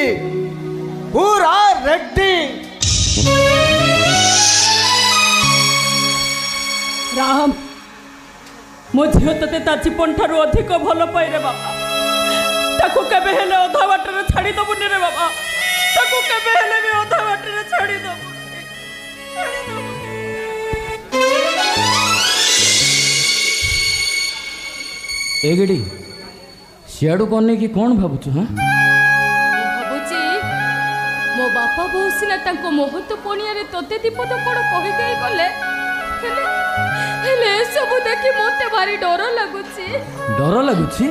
ପୁରା ready? राम मो झील ते ता जीवन ठारू अधिक भल पाई रे बाबा। ताकू केबे हेले अधा बाटरे छाड़ी दबुनी रे बाबा। ताकू केबे हेले भी अधा बाटरे छाड़ी दबुनी। एगेडी सियाड़ू करने की कौन भावुछु? हाँ भाबुची मो बापा बहु सिना तांको महत्व पणिया रे तोते दीपद कोन कहि गई गले। हेले सब देखि मोते भारी डर लागुची। डर लगुछि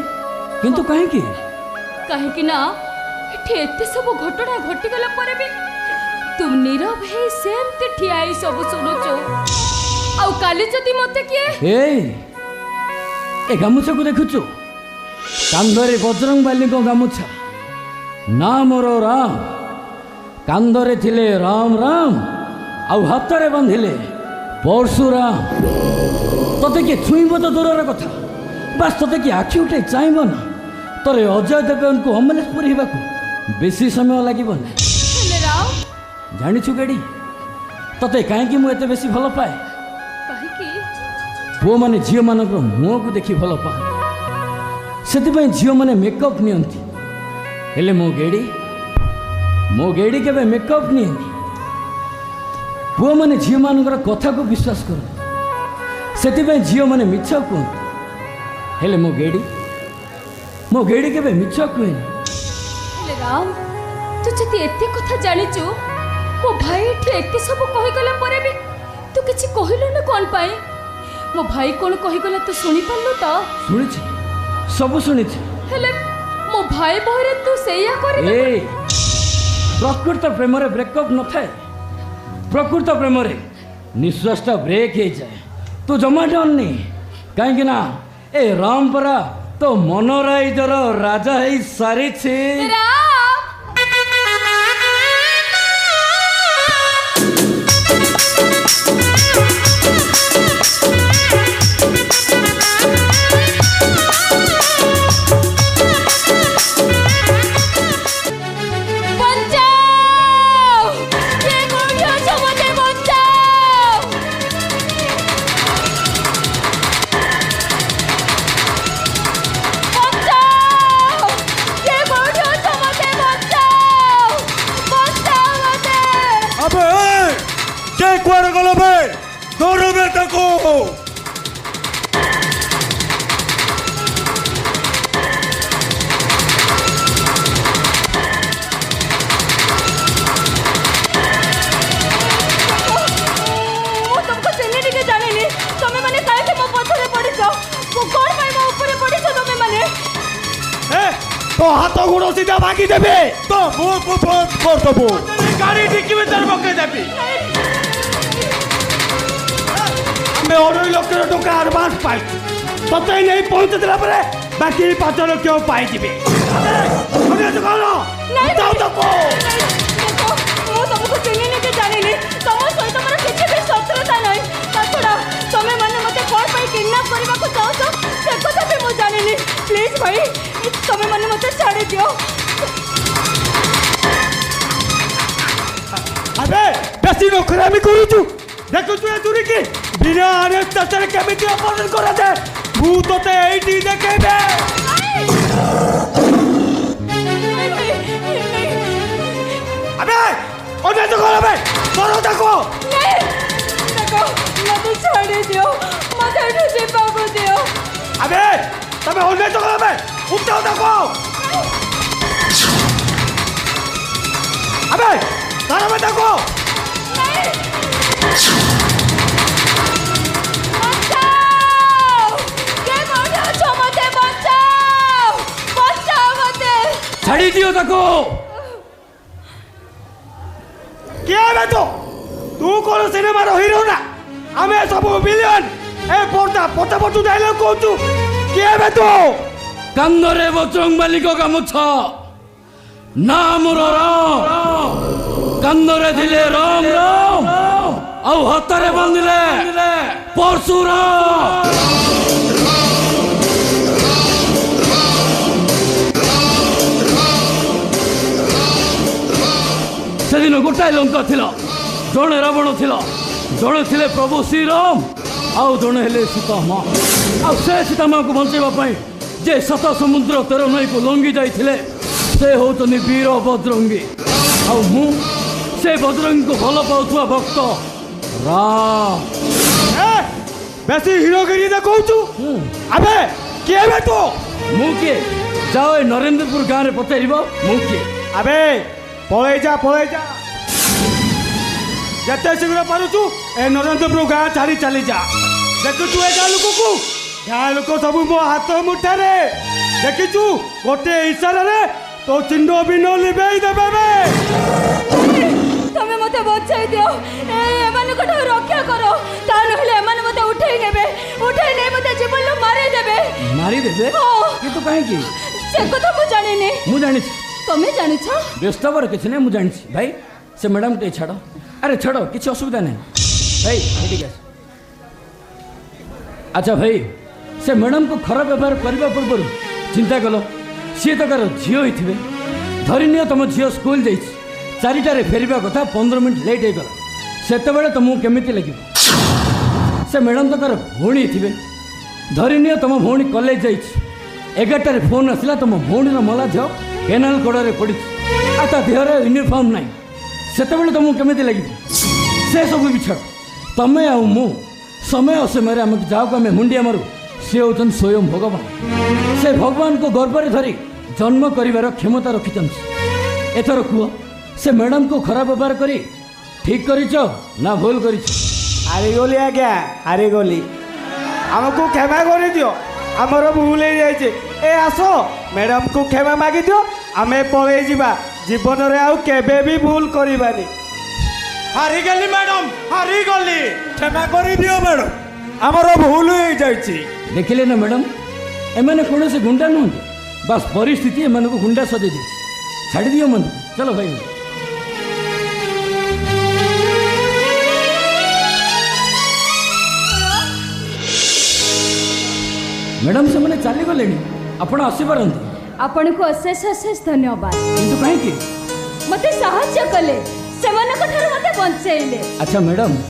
किंतु काहे की? काहे कि ना एठी एते सब घटना घटी गला परे भी तुम नीरव है सेमते ठियाई सब सुनुचो। आउ काली जदी मते किए ए गामुछा को देखुछु कांधरे बजरंग बाली को गामुछा ना मोर राम कांधरे थिले राम राम आउ हातरे बांधिले परशुराम। तते कि छुईब तो दूर कथा बस तते कि आखि उठे चाहब ना तोरे अजय देवगन को अमलेश पुरी बेसी समय लगे जानिछु गेडी तते कहीं मुझे बेसी भल पाए पुओ माने झील मान मुह को देखी भल पाए से झील मैंने मेकअप नियंती हेले मो गेडी केबे मेकअप नियनी पुओ माने झील मान कथा को विश्वास कर से झील मैंने मिछ कहते हेले मो गेडी केबे मिछ कहेनी। राम तू जति एते कथा जानिचु मो भाई एठी एते सब कहि गला परे भी तू किछि कहिलो न कोन पाई मो भाई कोन कहि गला तू सुनि पाललो त? सुनिछि सब सुनिछि हेले मो भाई बहरे तू सेया करि ए प्रकृत प्रेम रे ब्रेकअप न थाए प्रकृत प्रेम रे निश्वासटा ब्रेक हो जाए तू जमा डरनी कहीं ना ए राम परा तो मनोराइजर राजा है सारी छे। कुआरे गलो बे दौड़ो बे तको तुमको चिन्ह टिके जानिनी तमे माने काहे के मो पछरे पडिछ को कोन पाई मो ऊपर पडिछ तमे माने ए तो हाथ गुड़ो सीधा भागी देबे तो मुंह को फोन कर दबो गाड़ी डिक्की में दर बके देबी मैं और लोग टका एडवांस पाई तते नहीं पहुंच दिला परे बाकी 5 लाख क्यों पाई दिबे अरे तो कहो बताओ तो को मो तुमको चिन्ह टिके जानिनी तम सहित मोर किछि भी शत्रुता नहीं ताछड़ा तमे माने मते कोन पाई किडनैप करबा को चाहतो से कथा भी मो जानिनी प्लीज भाई तमे माने मते छाड़ी दियो। अबे बेसी नखरामी करूछु देखु तू चोरी की बिना आरे ततर केमिति अपहरण करा दे भू तोते एठी देखेबे ଅନେକ କର ବେ କର ତାକୁ देखो मत छोड़ दियो मत ऐसे बाबू दियो अबे तबे अनेक करो বে উঠাও তাকো अबे तारा বে তাকো छाड़ी दियो ताको क्या है तो तू कौन सिनेमा रो हीरो ना हमें सब विलियन ए पोर्टा पोटा पोटू डायलॉग को तू क्या है तो कांदरे बजरंग बाली को गामुछ नाम राम कांदरे दिले राम राम औ हतरे बांधिले परशुराम सेदिन गोटाए लंका थिला जड़े रावण थिला जड़े थिले प्रभु श्रीराम आउ जड़े हेले सीता माँ आ से सीता माँ को बंचाइबा पई जे सत समुद्र 13 नई को लंघी जाइथिले से होतनी वीर बजरंगी आउ मु से बजरंगी को भल पाउथुआ भक्त राम बेसी हीरोगिरी देखौ तू अबे क्या है तो मु के जाओ ए नरेंद्रपुर गाँव रे पचारिबो मु के अबे पळे जा जते शीघ्र पारुछु ए नरेंद्रपुर गाँ छाड़ी चली जा देखु तू ए गाँ लोक सब मो हाथ मुठारे देखिचु गोटे इशारा रे तो चिन्ह भी न लिबेई देबे बे तमे मते बचाई दियो एमान को रक्षा करो ता नहले एमान मते उठाई नै मते जीवन लो मारी देबे ये तो काहे की से कथा मु जानि नै मु जानि तमे जानि छ व्यस्त बर किछ नै मु जानि भाई से मैडम टे छाड़ो अरे छाड़ो किछ असुविधा नहीं भाई ठीक है अच्छा भाई से मैडम को खराब व्यवहार करने पूर्व चिंता कल सी तो कार झील ही धरी नि तुम झील स्कूल जा 4टारे फेरवा कथा 15 मिनट लेट हो गला से तुमको केमी लगे से मैडम तो कार भौणी थे धरी नि तुम भौणी कॉलेज जा 11टारे फोन आसला तुम भौणी मला झील केनाल कड़े पड़ी ता देहर यूनिफॉर्म ना से तुमको केमी लगे से सब भी छाड़ तमें आ मु समय असमय आम जाओ आम मुंडिया मारू सी होचन स्वयं भगवान से भगवान को गर्भ में धरी जन्म कर क्षमता रखी एथर कह से मैडम को खराब व्यवहार करी ठीक कर ना भूल कर हारीगली आज्ञा हारीगली आमको क्षमा कर दियो आमर भूल हो जाए ए आस मैडम को क्षमा मागी दियो आम पलि जा जीवन में आउ केबे भी भूल करबानी हारीगली मैडम हारीगली क्षमा कर दियो मैडम आमर भूल हो जाए देखिले ना मैडम एमाने कौन से गुंडा नुहत बस परिस्थिति एम को गुंडा सजे दी छाड़ी दियो मन चलो भाई मैडम से मैंने चली गले आपण आसीपारती आपण को अशेष अशेष धन्यवाद किंतु कहीं मते साहाय्य कले से मते बंचेले अच्छा मैडम